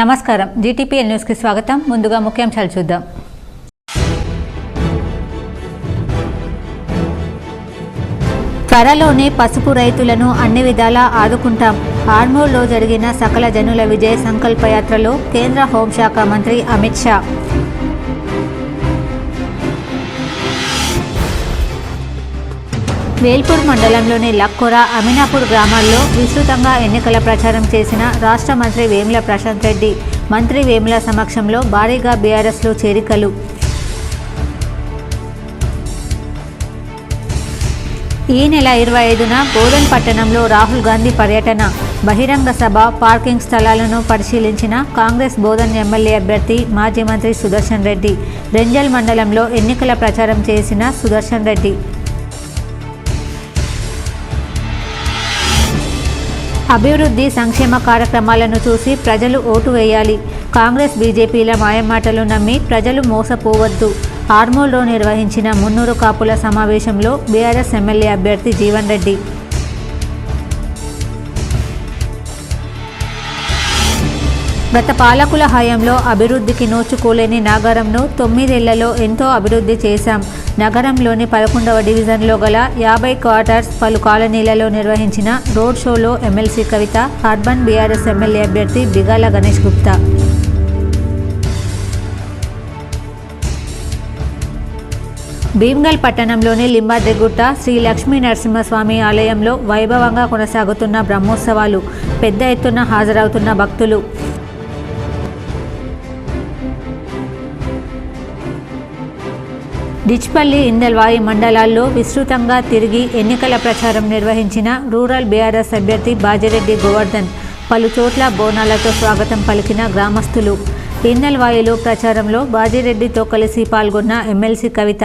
నమస్కారం GTPL news కి స్వాగతం. ముందుగా ముఖ్యాంశాలు చూద్దాం. త్వరలోనే పసుపు రైతులను అన్ని విధాలా ఆదుకుంటాం. ఆర్మూర్లో జరిగిన సకల జనుల విజయ సంకల్ప యాత్రలో కేంద్ర హోంశాఖ మంత్రి అమిత్ షా. వేల్పూర్ మండలంలోని లక్కొర, అమినాపూర్ గ్రామాల్లో విస్తృతంగా ఎన్నికల ప్రచారం చేసిన రాష్ట్ర మంత్రి వేముల ప్రశాంత్ రెడ్డి. మంత్రి వేముల సమక్షంలో భారీగా బీఆర్ఎస్లో చేరికలు. ఈ నెల 25న బోధన్ పట్టణంలో రాహుల్ గాంధీ పర్యటన. బహిరంగ సభ, పార్కింగ్ స్థలాలను పరిశీలించిన కాంగ్రెస్ బోధన్ ఎమ్మెల్యే అభ్యర్థి మాజీ మంత్రి సుదర్శన్ రెడ్డి. రెంజల్ మండలంలో ఎన్నికల ప్రచారం చేసిన సుదర్శన్ రెడ్డి. అభివృద్ధి సంక్షేమ కార్యక్రమాలను చూసి ప్రజలు ఓటు వేయాలి. కాంగ్రెస్ బీజేపీల మాయమాటలు నమ్మి ప్రజలు మోసపోవద్దు. ఆర్మూర్లో నిర్వహించిన 300 కాపుల సమావేశంలో బీఆర్ఎస్ ఎమ్మెల్యే అభ్యర్థి జీవన్ రెడ్డి. గత పాలకుల హయాంలో అభివృద్ధికి నోచుకోలేని నాగారంను 9 ఏళ్లలో ఎంతో అభివృద్ధి చేశాం. నగరంలోని 11వ డివిజన్లో గల 50 క్వార్టర్స్, పలు కాలనీలలో నిర్వహించిన రోడ్ షోలో ఎమ్మెల్సీ కవిత, అర్బన్ బీఆర్ఎస్ ఎమ్మెల్యే అభ్యర్థి బిగాల గణేష్ గుప్తా. భీమ్గల్ పట్టణంలోని లింబాద్రిగుట్ట శ్రీ లక్ష్మీ నరసింహస్వామి ఆలయంలో వైభవంగా కొనసాగుతున్న బ్రహ్మోత్సవాలు. పెద్ద ఎత్తున హాజరవుతున్న భక్తులు. డిచ్పల్లి, ఇందల్వాయి మండలాల్లో విస్తృతంగా తిరిగి ఎన్నికల ప్రచారం నిర్వహించిన రూరల్ బీఆర్ఎస్ అభ్యర్థి బాజిరెడ్డి గోవర్ధన్. పలు చోట్ల బోనాలతో స్వాగతం పలికిన గ్రామస్తులు. ఇందల్వాయిలో ప్రచారంలో బాజిరెడ్డితో కలిసి పాల్గొన్న ఎమ్మెల్సీ కవిత.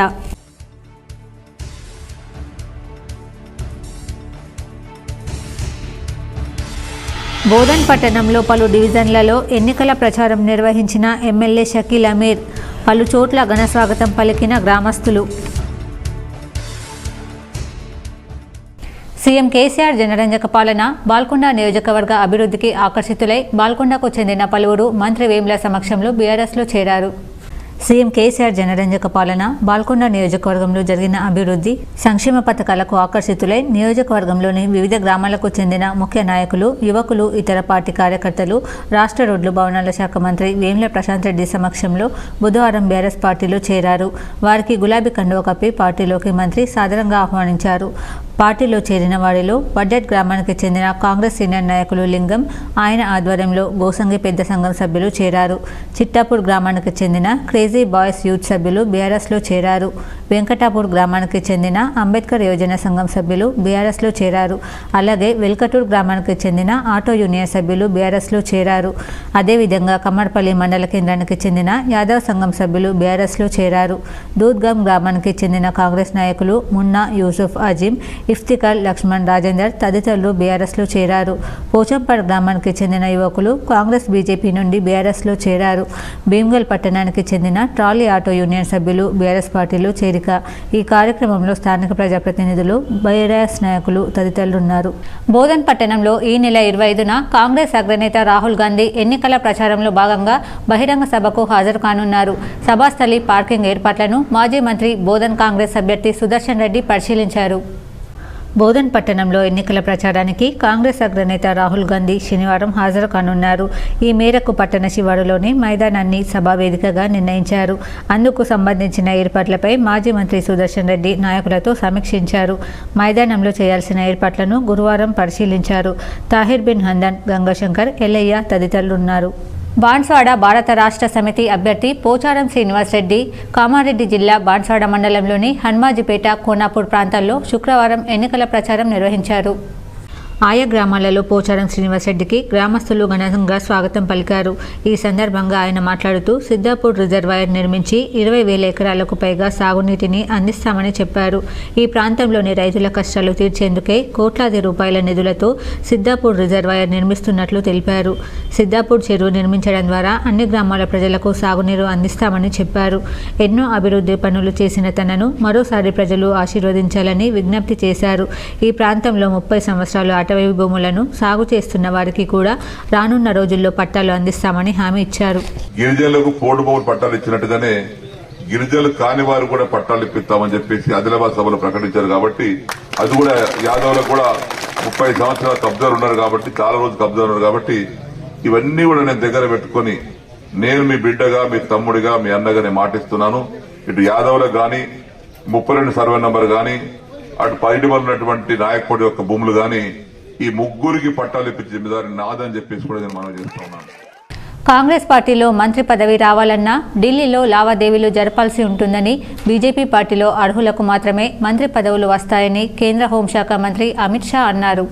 బోధన్ పట్టణంలో పలు డివిజన్లలో ఎన్నికల ప్రచారం నిర్వహించిన ఎమ్మెల్యే షకీల్ అమీర్. పలు చోట్ల ఘనస్వాగతం పలికిన గ్రామస్తులు. సీఎం కేసీఆర్ జనరంజక పాలన, బాల్కొండ నియోజకవర్గ అభివృద్ధికి ఆకర్షితులై బాల్కొండకు చెందిన పలువురు మంత్రి వేముల సమక్షంలో బీఆర్ఎస్లో చేరారు. సీఎం కేసీఆర్ జనరంజక పాలన, బాల్కొండ నియోజకవర్గంలో జరిగిన అభివృద్ధి సంక్షేమ పథకాలకు ఆకర్షితులై నియోజకవర్గంలోని వివిధ గ్రామాలకు చెందిన ముఖ్య నాయకులు, యువకులు, ఇతర పార్టీ కార్యకర్తలు రాష్ట్ర రోడ్లు భవనాల శాఖ మంత్రి వేముల ప్రశాంత్ రెడ్డి సమక్షంలో బుధవారం బీఆర్ఎస్ పార్టీలో చేరారు. వారికి గులాబీ కండువ కప్పి పార్టీలోకి మంత్రి సాదరంగా ఆహ్వానించారు. పార్టీలో చేరిన వారిలో వడ్డెట్ గ్రామానికి చెందిన కాంగ్రెస్ సీనియర్ నాయకులు లింగం, ఆయన ఆధ్వర్యంలో గోసంగి పెద్ద సంఘం సభ్యులు చేరారు. చిట్టాపూర్ గ్రామానికి చెందిన క్రేజీ బాయ్స్ యూత్ సభ్యులు బీఆర్ఎస్లో చేరారు. వెంకటాపూర్ గ్రామానికి చెందిన అంబేద్కర్ యోజన సంఘం సభ్యులు బీఆర్ఎస్లో చేరారు. అలాగే వెల్కటూర్ గ్రామానికి చెందిన ఆటో యూనియన్ సభ్యులు బీఆర్ఎస్లో చేరారు. అదేవిధంగా కమ్మర్పల్లి మండల కేంద్రానికి చెందిన యాదవ్ సంఘం సభ్యులు బీఆర్ఎస్లో చేరారు. దూద్గాం గ్రామానికి చెందిన కాంగ్రెస్ నాయకులు మున్నా, యూసుఫ్, అజీం, ఇఫ్తికర్, లక్ష్మణ్, రాజేందర్ తదితరులు బీఆర్ఎస్లో చేరారు. పోచంపాడు గ్రామానికి చెందిన యువకులు కాంగ్రెస్, బీజేపీ నుండి బీఆర్ఎస్లో చేరారు. భీమ్గల్ పట్టణానికి చెందిన ట్రాలీ ఆటో యూనియన్ సభ్యులు బీఆర్ఎస్ పార్టీలో చేరిక. ఈ కార్యక్రమంలో స్థానిక ప్రజాప్రతినిధులు, బీఆర్ఎస్ నాయకులు తదితరులున్నారు. బోధన్ పట్టణంలో ఈ నెల 25న కాంగ్రెస్ అగ్రనేత రాహుల్ గాంధీ ఎన్నికల ప్రచారంలో భాగంగా బహిరంగ సభకు హాజరు కానున్నారు. సభాస్థలి, పార్కింగ్ ఏర్పాట్లను మాజీ మంత్రి బోధన్ కాంగ్రెస్ అభ్యర్థి సుదర్శన్ రెడ్డి పరిశీలించారు. బోధన్ పట్టణంలో ఎన్నికల ప్రచారానికి కాంగ్రెస్ అగ్రనేత రాహుల్ గాంధీ శనివారం హాజరు కానున్నారు. ఈ మేరకు పట్టణ శివారులోని మైదానాన్ని సభా వేదికగా నిర్ణయించారు. అందుకు సంబంధించిన ఏర్పాట్లపై మాజీ మంత్రి సుదర్శన్ రెడ్డి నాయకులతో సమీక్షించారు. మైదానంలో చేయాల్సిన ఏర్పాట్లను గురువారం పరిశీలించారు. తాహిర్ బిన్ హందన్, గంగాశంకర్, ఎల్లయ్య తదితరులున్నారు. బాన్స్వాడ భారత రాష్ట్ర సమితి అభ్యర్థి పోచారం శ్రీనివాస్ రెడ్డి కామారెడ్డి జిల్లా బాన్స్వాడ మండలంలోని హన్మాజిపేట, కోనాపూర్ ప్రాంతాల్లో శుక్రవారం ఎన్నికల ప్రచారం నిర్వహించారు. ఆయా గ్రామాలలో పోచారం శ్రీనివాసరెడ్డికి గ్రామస్తులు ఘనంగా స్వాగతం పలికారు. ఈ సందర్భంగా ఆయన మాట్లాడుతూ సిద్దాపూర్ రిజర్వాయర్ నిర్మించి 20,000 ఎకరాలకు పైగా సాగునీటిని అందిస్తామని చెప్పారు. ఈ ప్రాంతంలోని రైతుల కష్టాలు తీర్చేందుకే కోట్లాది రూపాయల నిధులతో సిద్దాపూర్ రిజర్వాయర్ నిర్మిస్తున్నట్లు తెలిపారు. సిద్దాపూర్ చెరువు నిర్మించడం ద్వారా అన్ని గ్రామాల ప్రజలకు సాగునీరు అందిస్తామని చెప్పారు. ఎన్నో అభివృద్ధి పనులు చేసిన తనను మరోసారి ప్రజలు ఆశీర్వదించాలని విజ్ఞప్తి చేశారు. ఈ ప్రాంతంలో 30 సంవత్సరాలు అటవీ భూములను సాగు చేస్తున్న వారికి కూడా రానున్న రోజుల్లో పట్టాలు అందిస్తామని హామీ ఇచ్చారు. గిరిజనులకు పోడు భూములు పట్టాలు ఇచ్చినట్టుగానే గిరిజనులు కాని వారు కూడా పట్టాలు ఇప్పిస్తామని చెప్పేసి ఆదిలాబాద్ సభలో ప్రకటించారు. కాబట్టి అది కూడా యాదవులకు కూడా 30 సంవత్సరాల కబ్జాలు ఉన్నారు కాబట్టి, చాలా రోజులు కబ్జాలు ఉన్నారు కాబట్టి ఇవన్నీ కూడా నేను దగ్గర పెట్టుకుని నేను మీ బిడ్డగా, మీ తమ్ముడిగా, మీ అన్నగా నేను మాటిస్తున్నాను. ఇటు యాదవులకు గాని 32 సర్వే నంబర్ గాని, అటు పైడిలో ఉన్నటువంటి నాయకుడి యొక్క భూములు గాని ఈ ముగ్గురికి పట్టాలు ఇప్పించే జిమ్మేదారి నాదని చెప్పేసి కూడా నేను మనం చేస్తా ఉన్నాను. కాంగ్రెస్ పార్టీలో మంత్రి పదవి రావాలన్నా ఢిల్లీలో లావాదేవీలు జరపాల్సి ఉంటుందని, బీజేపీ పార్టీలో అర్హులకు మాత్రమే మంత్రి పదవులు వస్తాయని కేంద్ర హోంశాఖ మంత్రి అమిత్ షా అన్నారు.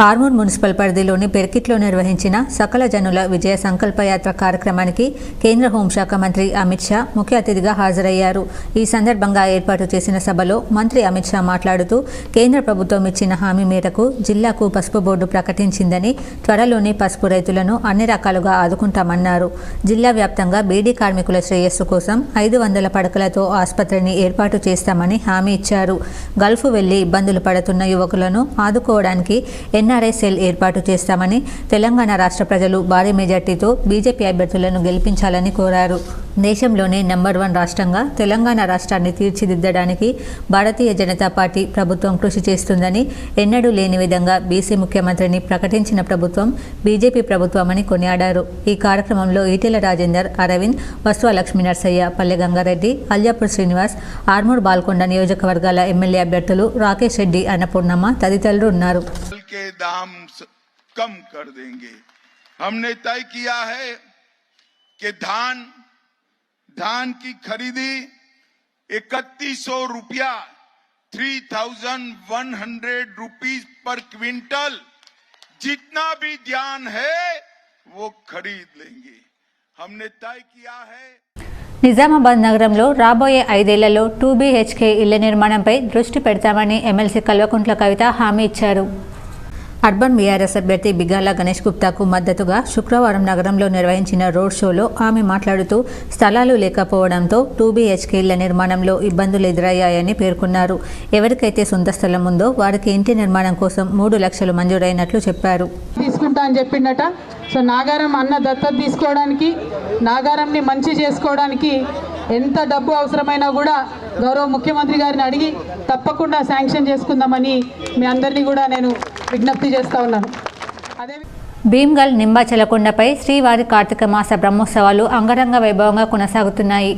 ఆర్మూర్ మున్సిపల్ పరిధిలోని పెర్కిట్లో నిర్వహించిన సకల జనుల విజయ సంకల్పయాత్ర కార్యక్రమానికి కేంద్ర హోంశాఖ మంత్రి అమిత్ షా ముఖ్య అతిథిగా హాజరయ్యారు. ఈ సందర్భంగా ఏర్పాటు చేసిన సభలో మంత్రి అమిత్ షా మాట్లాడుతూ కేంద్ర ప్రభుత్వం ఇచ్చిన హామీ మేరకు జిల్లాకు పసుపు బోర్డు ప్రకటించిందని, త్వరలోనే పసుపు రైతులను అన్ని రకాలుగా ఆదుకుంటామన్నారు. జిల్లా వ్యాప్తంగా బీడీ కార్మికుల శ్రేయస్సు కోసం 500 పడకలతో ఆసుపత్రిని ఏర్పాటు చేస్తామని హామీ ఇచ్చారు. గల్ఫ్ వెళ్లి ఇబ్బందులు పడుతున్న యువకులను ఆదుకోవడానికి ఎన్ఆర్ఐ సెల్ ఏర్పాటు చేస్తామని, తెలంగాణ రాష్ట్ర ప్రజలు భారీ మెజార్టీతో బీజేపీ అభ్యర్థులను గెలిపించాలని కోరారు. దేశంలోనే నెంబర్ 1 రాష్ట్రంగా తెలంగాణ రాష్ట్రాన్ని తీర్చిదిద్దడానికి భారతీయ జనతా పార్టీ ప్రభుత్వం కృషి చేస్తుందని, ఎన్నడూ లేని విధంగా బీసీ ముఖ్యమంత్రిని ప్రకటించిన ప్రభుత్వం బీజేపీ ప్రభుత్వమని కొనియాడారు. ఈ కార్యక్రమంలో ఈటెల రాజేందర్, అరవింద్, వస్వ లక్ష్మీ నర్సయ్య, పల్లె గంగారెడ్డి, అల్యాపూర్ శ్రీనివాస్, ఆర్మూర్ బాల్కొండ నియోజకవర్గాల ఎమ్మెల్యే అభ్యర్థులు రాకేష్ రెడ్డి, అన్నపూర్ణమ్మ తదితరులు ఉన్నారు. दाम कम कर देंगे। हमने तय किया है कि धान की खरीदी 3100 रुपया 3100 रुपीज पर क्विंटल जितना भी धान है वो खरीद लेंगे। हमने तय किया है। నిజామాబాద్ నగరంలో రాబోయే 5 ఏళ్లలో 2 BHK ఇళ్ల నిర్మాణంపై దృష్టి పెడతామని ఎమ్మెల్సీ కల్వకుంట్ల కవిత హామీ ఇచ్చారు. అర్బన్ బీఆర్ఎస్ అభ్యర్థి బిగాల గణేష్ గుప్తాకు మద్దతుగా శుక్రవారం నగరంలో నిర్వహించిన రోడ్ షోలో ఆమె మాట్లాడుతూ స్థలాలు లేకపోవడంతో 2 BHK ఇళ్ల నిర్మాణంలో ఇబ్బందులు ఎదురయ్యాయని పేర్కొన్నారు. ఎవరికైతే సొంత స్థలం ఉందో వారికి ఇంటి నిర్మాణం కోసం 3 లక్షలు మంజూరైనట్లు చెప్పారు. తీసుకుంటా అని చెప్పిండట. సో నాగారం అన్న దత్తత తీసుకోవడానికి, నాగారంని మంచి చేసుకోవడానికి ఎంత డబ్బు అవసరమైనా కూడా గౌరవ ముఖ్యమంత్రి గారిని అడిగి తప్పకుండా శాంక్షన్ చేసుకుందామని మీ అందరినీ కూడా నేను విజ్ఞప్తి చేస్తా ఉన్నాను. భీమ్గల్ నింబాచలకొండపై శ్రీవారి కార్తీక మాస బ్రహ్మోత్సవాలు అంగరంగ వైభవంగా కొనసాగుతున్నాయి.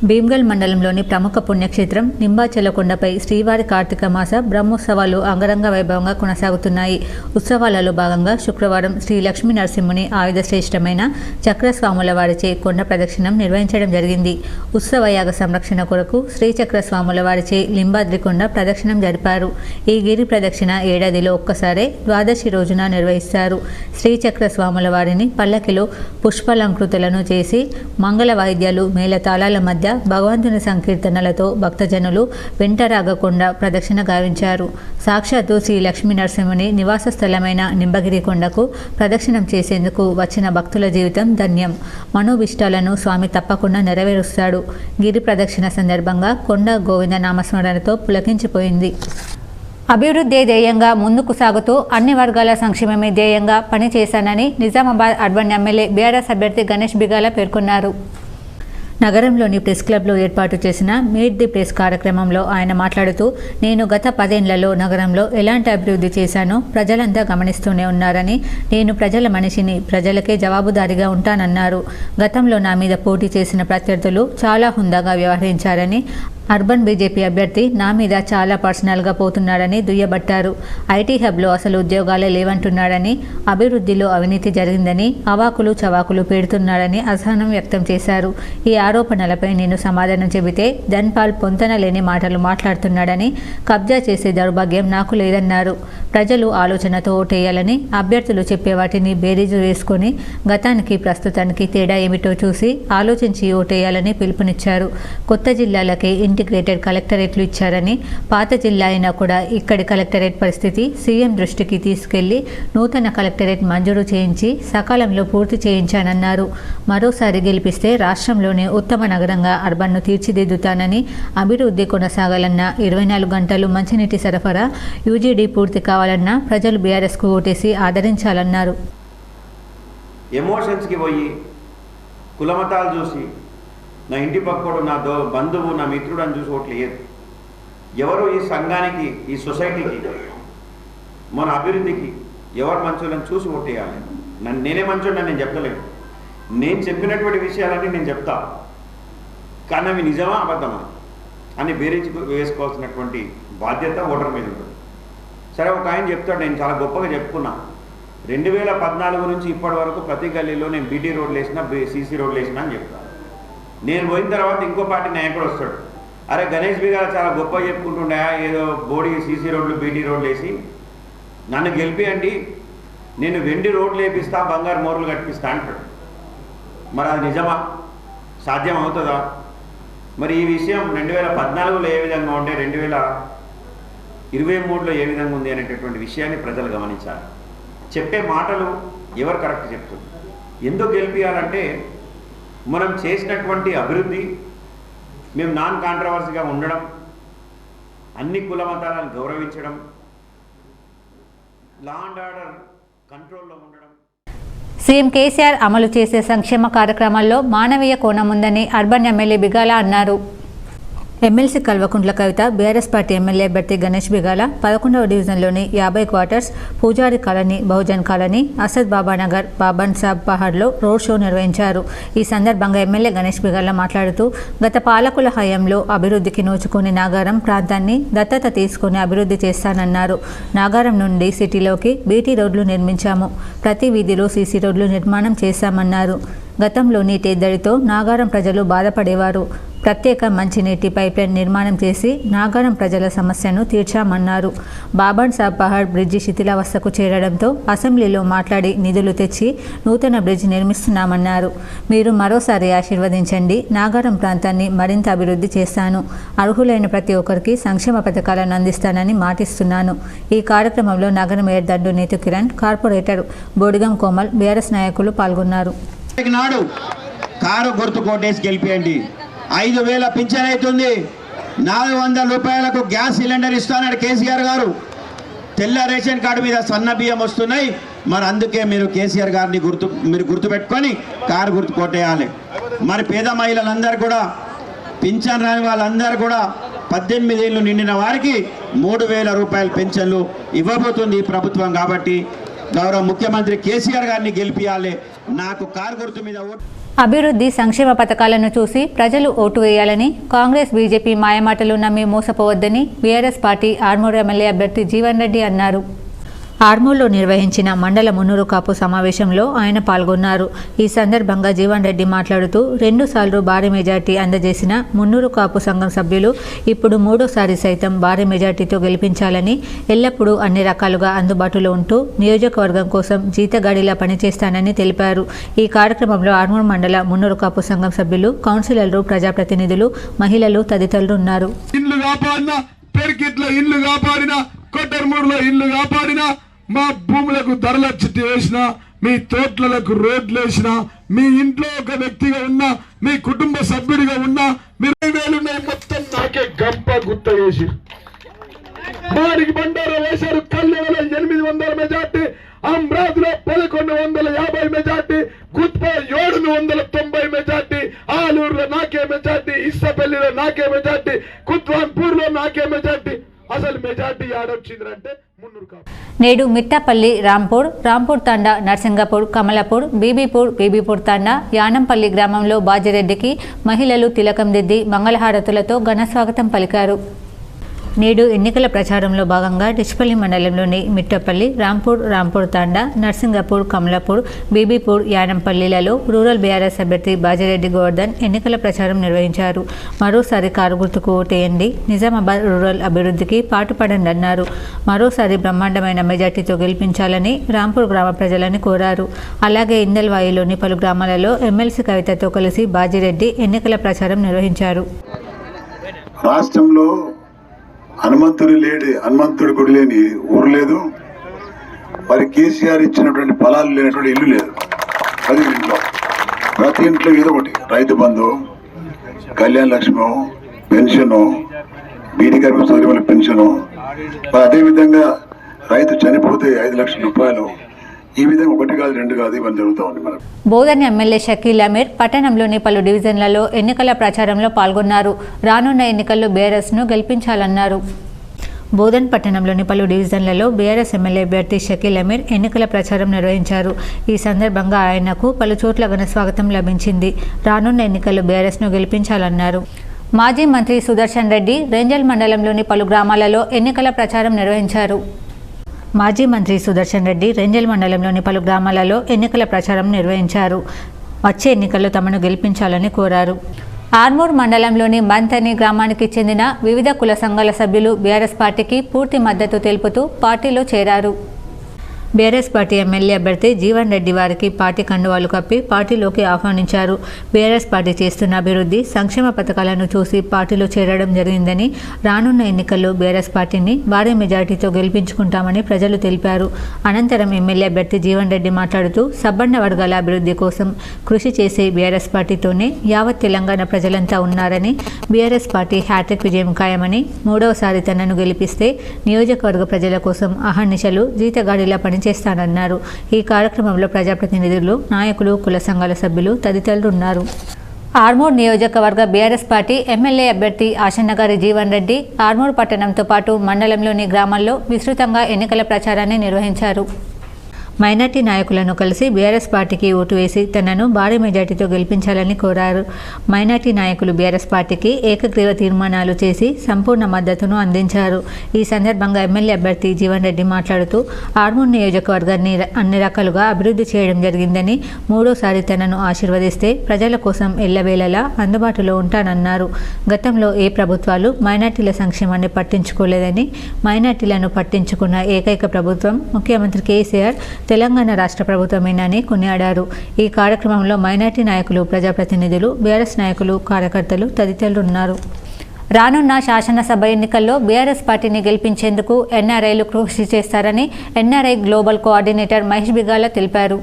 భీమ్గల్ మండలంలోని ప్రముఖ పుణ్యక్షేత్రం నింబాచలకొండపై శ్రీవారి కార్తీక మాస బ్రహ్మోత్సవాలు అంగరంగ వైభవంగా కొనసాగుతున్నాయి. ఉత్సవాలలో భాగంగా శుక్రవారం శ్రీ లక్ష్మీ నరసింహుని ఆయుధ శ్రేష్టమైన చక్రస్వాముల వారిచే కొండ ప్రదక్షిణం నిర్వహించడం జరిగింది. ఉత్సవయాగ సంరక్షణ కొరకు శ్రీచక్ర స్వాముల వారిచే లింబాద్రికొండ ప్రదక్షిణం జరిపారు. ఈ గిరి ప్రదక్షిణ ఏడాదిలో ఒక్కసారే ద్వాదశి రోజున నిర్వహిస్తారు. శ్రీచక్ర స్వాముల వారిని పల్లకిలో పుష్పాలంకృతులను చేసి మంగళ వాయిద్యాలు, మేళతాళాల మధ్య భగవంతుని సంకీర్తనలతో భక్తజనులు వెంటరాగకుండా ప్రదక్షిణ గావించారు. సాక్షాత్తు శ్రీ లక్ష్మీ నరసింహుని నివాస స్థలమైన నింబగిరి కొండకు ప్రదక్షిణం చేసేందుకు వచ్చిన భక్తుల జీవితం ధన్యం. మనోభిష్టాలను స్వామి తప్పకుండా నెరవేరుస్తాడు. గిరి ప్రదక్షిణ సందర్భంగా కొండ గోవింద నామస్మరణతో పులకించిపోయింది. అభివృద్ధి ధ్యేయంగా ముందుకు సాగుతూ అన్ని వర్గాల సంక్షేమమే ధ్యేయంగా పనిచేశానని నిజామాబాద్ అర్బన్ ఎమ్మెల్యే బీఆర్ఎస్ అభ్యర్థి గణేష్ బిగాల పేర్కొన్నారు. నగరంలోని ప్రెస్ క్లబ్లో ఏర్పాటు చేసిన మీట్ ది ప్రెస్ కార్యక్రమంలో ఆయన మాట్లాడుతూ, నేను గత 10 ఏళ్లలో నగరంలో ఎలాంటి అభివృద్ధి చేశానో ప్రజలంతా గమనిస్తూనే ఉన్నారని, నేను ప్రజల మనిషిని, ప్రజలకే జవాబుదారీగా ఉంటానన్నారు. గతంలో నా మీద పోటీ చేసిన ప్రత్యర్థులు చాలా హుందాగా వ్యవహరించారని, అర్బన్ బీజేపీ అభ్యర్థి నా మీద చాలా పర్సనల్గా పోతున్నాడని దుయ్యబట్టారు. ఐటీ హబ్లో అసలు ఉద్యోగాలే లేవంటున్నాడని, అభివృద్ధిలో అవినీతి జరిగిందని, అవాకులు చవాకులు పెడుతున్నాడని అసహనం వ్యక్తం చేశారు. ఈ ఆరోపణలపై నేను సమాధానం చెబితే ధన్పాల్ పొంతన లేని మాటలు మాట్లాడుతున్నాడని, కబ్జా చేసే దౌర్భాగ్యం నాకు లేదన్నారు. ప్రజలు ఆలోచనతో ఓటేయాలని, అభ్యర్థులు చెప్పే వాటిని బేరీజు వేసుకొని గతానికి ప్రస్తుతానికి తేడా ఏమిటో చూసి ఆలోచించి ఓటేయాలని పిలుపునిచ్చారు. కొత్త జిల్లాలకే ఇంటిగ్రేటెడ్ కలెక్టరేట్లు ఇచ్చారని, పాత జిల్లా అయినా కూడా ఇక్కడి కలెక్టరేట్ పరిస్థితి సీఎం దృష్టికి తీసుకెళ్లి నూతన కలెక్టరేట్ మంజూరు చేయించి సకాలంలో పూర్తి చేయించానన్నారు. మరోసారి గెలిపిస్తే రాష్ట్రంలోనే ఉత్తమ నగరంగా అర్బన్ను తీర్చిదిద్దుతానని, అభివృద్ధి కొనసాగాలన్నా, 24 గంటలు మంచినీటి సరఫరా, యూజీడీ పూర్తి కావాలన్నా ప్రజలు బీఆర్ఎస్కు ఓటేసి ఆదరించాలన్నారు. ఎమోషన్స్కి పోయి కులమతాలు చూసి నా ఇంటి పక్కడు నా బంధువు నా మిత్రుడు అని చూసి ఓట్లు వేయరు. ఎవరు ఈ సంఘానికి, ఈ సొసైటీకి, మన అభివృద్ధికి ఎవరు మంచోళ్ళని చూసి ఓటేయాలి. నేనే మంచోళ్ళని నేను చెప్పలేను. నేను చెప్పినటువంటి విషయాలన్నీ నేను చెప్తా, కానీ అవి నిజమా అబద్ధమా అని వేసుకోవాల్సినటువంటి బాధ్యత ఓటర్ మీద ఉంటుంది. సరే, ఒక ఆయన చెప్తాడు, నేను చాలా గొప్పగా చెప్పుకున్నా, 2014 నుంచి ఇప్పటి వరకు ప్రతి గల్లీలో నేను బీటీ రోడ్లు వేసినా, సీసీ రోడ్లు వేసినా అని చెప్తాను. నేను పోయిన తర్వాత ఇంకో పార్టీ నాయకుడు వస్తాడు, అరే గణేష్ బిగారు చాలా గొప్పగా చెప్పుకుంటుండే, ఏదో బోడీ సీసీ రోడ్లు బీటీ రోడ్లు వేసి నన్ను గెలిపియండి, నేను వెండి రోడ్లు వేపిస్తా, బంగారు మోర్లు కట్టిస్తా అంటాడు. మరి అది నిజమా? సాధ్యం అవుతుందా? మరి ఈ విషయం 2014లో ఏ విధంగా ఉంటే 2023లో ఏ విధంగా ఉంది అనేటటువంటి విషయాన్ని ప్రజలు గమనించాలి. చెప్పే మాటలు ఎవరు కరెక్ట్ చెప్తుంది? ఎందుకు గెలిపించాలంటే మనం చేసినటువంటి అభివృద్ధి, మేము నాన్ కాంట్రవర్సీగా ఉండడం, అన్ని కుల మతాలను గౌరవించడం, లా అండ్ ఆర్డర్ కంట్రోల్లో ఉండడం. సీఎం కేసీఆర్ అమలు చేసే సంక్షేమ కార్యక్రమాల్లో మానవీయ కోణం ఉందని అర్బన్ ఎమ్మెల్యే బిగాల అన్నారు. MLC Kalvakuntla Kavitha BRS party MLA అభ్యర్థి గణేష్ బిగాల 11వ డివిజన్లోని 50 క్వార్టర్స్, పూజారి కాలనీ, బహుజన్ కాలనీ, అసద్ బాబా నగర్, బాబన్ సాబ్ పహాడ్లో రోడ్ షో నిర్వహించారు. ఈ సందర్భంగా ఎమ్మెల్యే గణేష్ బిగాల మాట్లాడుతూ, గత పాలకుల హయాంలో అభివృద్ధికి నోచుకుని నాగారం ప్రాంతాన్ని దత్తత తీసుకుని అభివృద్ధి చేస్తానన్నారు. నాగారం నుండి సిటీలోకి బీటీ రోడ్లు నిర్మించాము, ప్రతి వీధిలో సీసీ రోడ్లు నిర్మాణం చేశామన్నారు. గతంలో నీటి ఎద్దడితో నాగారం ప్రజలు బాధపడేవారు. ప్రత్యేక మంచినీటి పైప్లైన్ నిర్మాణం చేసి నాగారం ప్రజల సమస్యను తీర్చామన్నారు. బాబన్ సాబ్ పహాడ్ బ్రిడ్జి శిథిలావస్థకు చేరడంతో అసెంబ్లీలో మాట్లాడి నిధులు తెచ్చి నూతన బ్రిడ్జ్ నిర్మిస్తున్నామన్నారు. మీరు మరోసారి ఆశీర్వదించండి, నాగారం ప్రాంతాన్ని మరింత అభివృద్ధి చేస్తాను, అర్హులైన ప్రతి ఒక్కరికి సంక్షేమ పథకాలను అందిస్తానని మాటిస్తున్నాను. ఈ కార్యక్రమంలో నగర mayor Dandu Neetu Kiran, corporator బోడిగం Komal, BRS నాయకులు పాల్గొన్నారు. నాడు కారు గుర్తు కోటేసి గెలిపియండి. 5,000 పింఛన్ అవుతుంది, 400 రూపాయలకు గ్యాస్ సిలిండర్ ఇస్తానన్నాడు కేసీఆర్ గారు. తెల్ల రేషన్ కార్డు మీద సన్న బియ్యం వస్తున్నాయి. మరి అందుకే మీరు కేసీఆర్ గారిని గుర్తుపెట్టుకొని కారు గుర్తు కొట్టేయాలి. మరి పేద మహిళలందరూ కూడా, పింఛన్ రాని వాళ్ళందరూ కూడా 18 ఏళ్ళు నిండిన వారికి 3,000 రూపాయల పెన్షన్లు ఇవ్వబోతుంది ఈ ప్రభుత్వం. కాబట్టి గౌరవ ముఖ్యమంత్రి కేసీఆర్ గారిని గెలిపియాలి. నాకు కారు గుర్తు మీద ఓటు. అభివృద్ధి సంక్షేమ పథకాలను చూసి ప్రజలు ఓటు వేయాలని, కాంగ్రెస్ బీజేపీ మాయమాటలు నమ్మి మోసపోవద్దని బీఆర్ఎస్ పార్టీ ఆర్మూర్ ఎమ్మెల్యే అభ్యర్థి జీవన్ రెడ్డి అన్నారు. ఆర్మూర్లో నిర్వహించిన మండల మున్నూరు కాపు సమావేశంలో ఆయన పాల్గొన్నారు. ఈ సందర్భంగా జీవన్ రెడ్డి మాట్లాడుతూ, 2 సార్లు భారీ మెజార్టీ అందజేసిన మున్నూరు కాపు సంఘం సభ్యులు ఇప్పుడు 3వ సైతం భారీ మెజార్టీతో గెలిపించాలని, ఎల్లప్పుడూ అన్ని రకాలుగా అందుబాటులో ఉంటూ నియోజకవర్గం కోసం జీతగాడిలా పనిచేస్తానని తెలిపారు. ఈ కార్యక్రమంలో ఆర్మూర్ మండల మున్నూరు కాపు సంఘం సభ్యులు, కౌన్సిలర్లు, ప్రజాప్రతినిధులు, మహిళలు తదితరులు ఉన్నారు. కొట్టర్మూరులో ఇల్లు కాపాడినా, మా భూములకు ధరలచ్చి వేసిన, మీ తోటలకు రోడ్లు వేసిన, మీ ఇంట్లో ఒక వ్యక్తిగా ఉన్నా, మీ కుటుంబ సభ్యుడిగా ఉన్నా, మీరు 5,000 మొత్తం నాకే గంప గుత్త వేసి వారికి బండారా వేశారు. కళ్యాణలో 800 మెజార్టీ, అమరావతిలో 1150 మెజార్టీ, గుత్పా 790 మెజార్టీ, ఆలూరులో నాకే మెజార్టీ, ఇස්සపల్లిలో నాకే మెజార్టీ, కుత్వాన్పూర్లో నాకే మెజార్టీ. అసలు మెజార్టీ ఆడొచ్చిందంటే మున్నూరు కాపు. నేడు మిట్టపల్లి, రాంపూర్ తండా, నర్సింగపూర్, కమలపూర్, బీబీపూర్ తండా, యానంపల్లి గ్రామంలో బాజిరెడ్డికి మహిళలు తిలకం దిద్ది మంగళహారతులతో ఘనస్వాగతం పలికారు. నేడు ఎన్నికల ప్రచారంలో భాగంగా డిచ్పల్లి మండలంలోని మిట్టపల్లి, రాంపూర్ తాండా, నర్సింగపూర్, కమలాపూర్, బీబీపూర్, యానంపల్లిలలో రూరల్ బీఆర్ఎస్ అభ్యర్థి బాజిరెడ్డి గోవర్ధన్ ఎన్నికల ప్రచారం నిర్వహించారు. మరోసారి కారు గుర్తుకు ఓటేయండి, నిజామాబాద్ రూరల్ అభివృద్ధికి పాటుపడండి అన్నారు. మరోసారి బ్రహ్మాండమైన మెజార్టీతో గెలిపించాలని రాంపూర్ గ్రామ ప్రజలని కోరారు. అలాగే ఇందల్వాయిలోని పలు గ్రామాలలో ఎమ్మెల్సీ కవితతో కలిసి బాజిరెడ్డి ఎన్నికల ప్రచారం నిర్వహించారు. రాష్ట్రంలో హనుమంతుడి గుడి లేని ఊరు లేదు, మరి కేసీఆర్ ఇచ్చినటువంటి ఫలాలు లేనటువంటి ఇల్లు లేదు. ప్రతి ఇంట్లో ఏదో ఒకటి, రైతు బంధు, కళ్యాణ లక్ష్మి పెన్షను, బీడీ కార్మిక సౌకర్యముల పెన్షను, అదేవిధంగా రైతు చనిపోతే 5 లక్షల రూపాయలు, ఈ విధంగా 1 కాదు 2 కాదు ఇవన్నీ జరుగుతూ ఉంది మనకు. బోధన్ ఎమ్మెల్యే షకీల్ అమీర్ పట్టణంలోని పలు డివిజన్లలో ఎన్నికల ప్రచారంలో పాల్గొన్నారు. రానున్న ఎన్నికల్లో బీఆర్ఎస్ను గెలిపించాలన్నారు. బోధన్ పట్టణంలోని పలు డివిజన్లలో బీఆర్ఎస్ ఎమ్మెల్యే అభ్యర్థి షకీల్ అమీర్ ఎన్నికల ప్రచారం నిర్వహించారు. ఈ సందర్భంగా ఆయనకు పలు చోట్ల ఘన స్వాగతం లభించింది. రానున్న ఎన్నికల్లో బీఆర్ఎస్ను గెలిపించాలన్నారు. మాజీ మంత్రి సుదర్శన్ రెడ్డి రేంజల్ మండలంలోని పలు గ్రామాలలో ఎన్నికల ప్రచారం నిర్వహించారు. మాజీ మంత్రి సుదర్శన్ రెడ్డి రేంజల్ మండలంలోని పలు గ్రామాలలో ఎన్నికల ప్రచారం నిర్వహించారు. వచ్చే ఎన్నికల్లో తమను గెలిపించాలని కోరారు. ఆర్మూర్ మండలంలోని మంతని గ్రామానికి చెందిన వివిధ కుల సంఘాల సభ్యులు బీఆర్ఎస్ పార్టీకి పూర్తి మద్దతు తెలుపుతూ పార్టీలో చేరారు. బీఆర్ఎస్ పార్టీ ఎమ్మెల్యే అభ్యర్థి జీవన్ రెడ్డి వారికి పార్టీ కండువాలు కప్పి పార్టీలోకి ఆహ్వానించారు. బీఆర్ఎస్ పార్టీ చేస్తున్న అభివృద్ధి సంక్షేమ పథకాలను చూసి పార్టీలో చేరడం జరిగిందని, రానున్న ఎన్నికల్లో బీఆర్ఎస్ పార్టీని భారీ మెజార్టీతో గెలిపించుకుంటామని ప్రజలు తెలిపారు. అనంతరం ఎమ్మెల్యే అభ్యర్థి జీవన్ రెడ్డి మాట్లాడుతూ సబ్బండ వర్గాల అభివృద్ధి కోసం కృషి చేసే బీఆర్ఎస్ పార్టీతోనే యావత్ తెలంగాణ ప్రజలంతా ఉన్నారని, బీఆర్ఎస్ పార్టీ హ్యాట్రిక్ విజయం ఖాయమని, 3వసారి తనను గెలిపిస్తే నియోజకవర్గ ప్రజల కోసం అహర్నిశలు జీతగాడిలా చేస్తానన్నారు. ఈ కార్యక్రమంలో ప్రజాప్రతినిధులు, నాయకులు, కుల సంఘాల సభ్యులు తదితరులు ఉన్నారు. ఆర్మూర్ నియోజకవర్గ బీఆర్ఎస్ పార్టీ ఎమ్మెల్యే అభ్యర్థి ఆశన్నగారి జీవన్ రెడ్డి ఆర్మూర్ పట్టణంతో పాటు మండలంలోని గ్రామాల్లో విస్తృతంగా ఎన్నికల ప్రచారాన్ని నిర్వహించారు. మైనార్టీ నాయకులను కలిసి బీఆర్ఎస్ పార్టీకి ఓటు వేసి తనను భారీ మెజార్టీతో గెలిపించాలని కోరారు. మైనార్టీ నాయకులు బీఆర్ఎస్ పార్టీకి ఏకగ్రీవ తీర్మానాలు చేసి సంపూర్ణ మద్దతును అందించారు. ఈ సందర్భంగా ఎమ్మెల్యే అభ్యర్థి జీవన్ రెడ్డి మాట్లాడుతూ ఆర్మూర్ నియోజకవర్గాన్ని అన్ని రకాలుగా అభివృద్ధి చేయడం జరిగిందని, 3వసారి తనను ఆశీర్వదిస్తే ప్రజల కోసం ఎల్లవేళలా అందుబాటులో ఉంటానన్నారు. గతంలో ఏ ప్రభుత్వాలు మైనార్టీల సంక్షేమాన్ని పట్టించుకోలేదని, మైనార్టీలను పట్టించుకున్న ఏకైక ప్రభుత్వం ముఖ్యమంత్రి కేసీఆర్ తెలంగాణ రాష్ట్ర ప్రభుత్వమేనని కొనియాడారు. ఈ కార్యక్రమంలో మైనార్టీ నాయకులు, ప్రజాప్రతినిధులు, బీఆర్ఎస్ నాయకులు, కార్యకర్తలు తదితరులు ఉన్నారు. రానున్న శాసనసభ ఎన్నికల్లో బీఆర్ఎస్ పార్టీని గెలిపించేందుకు ఎన్ఆర్ఐలు కృషి చేస్తారని NRI global coordinator Mahesh Bigala తెలిపారు.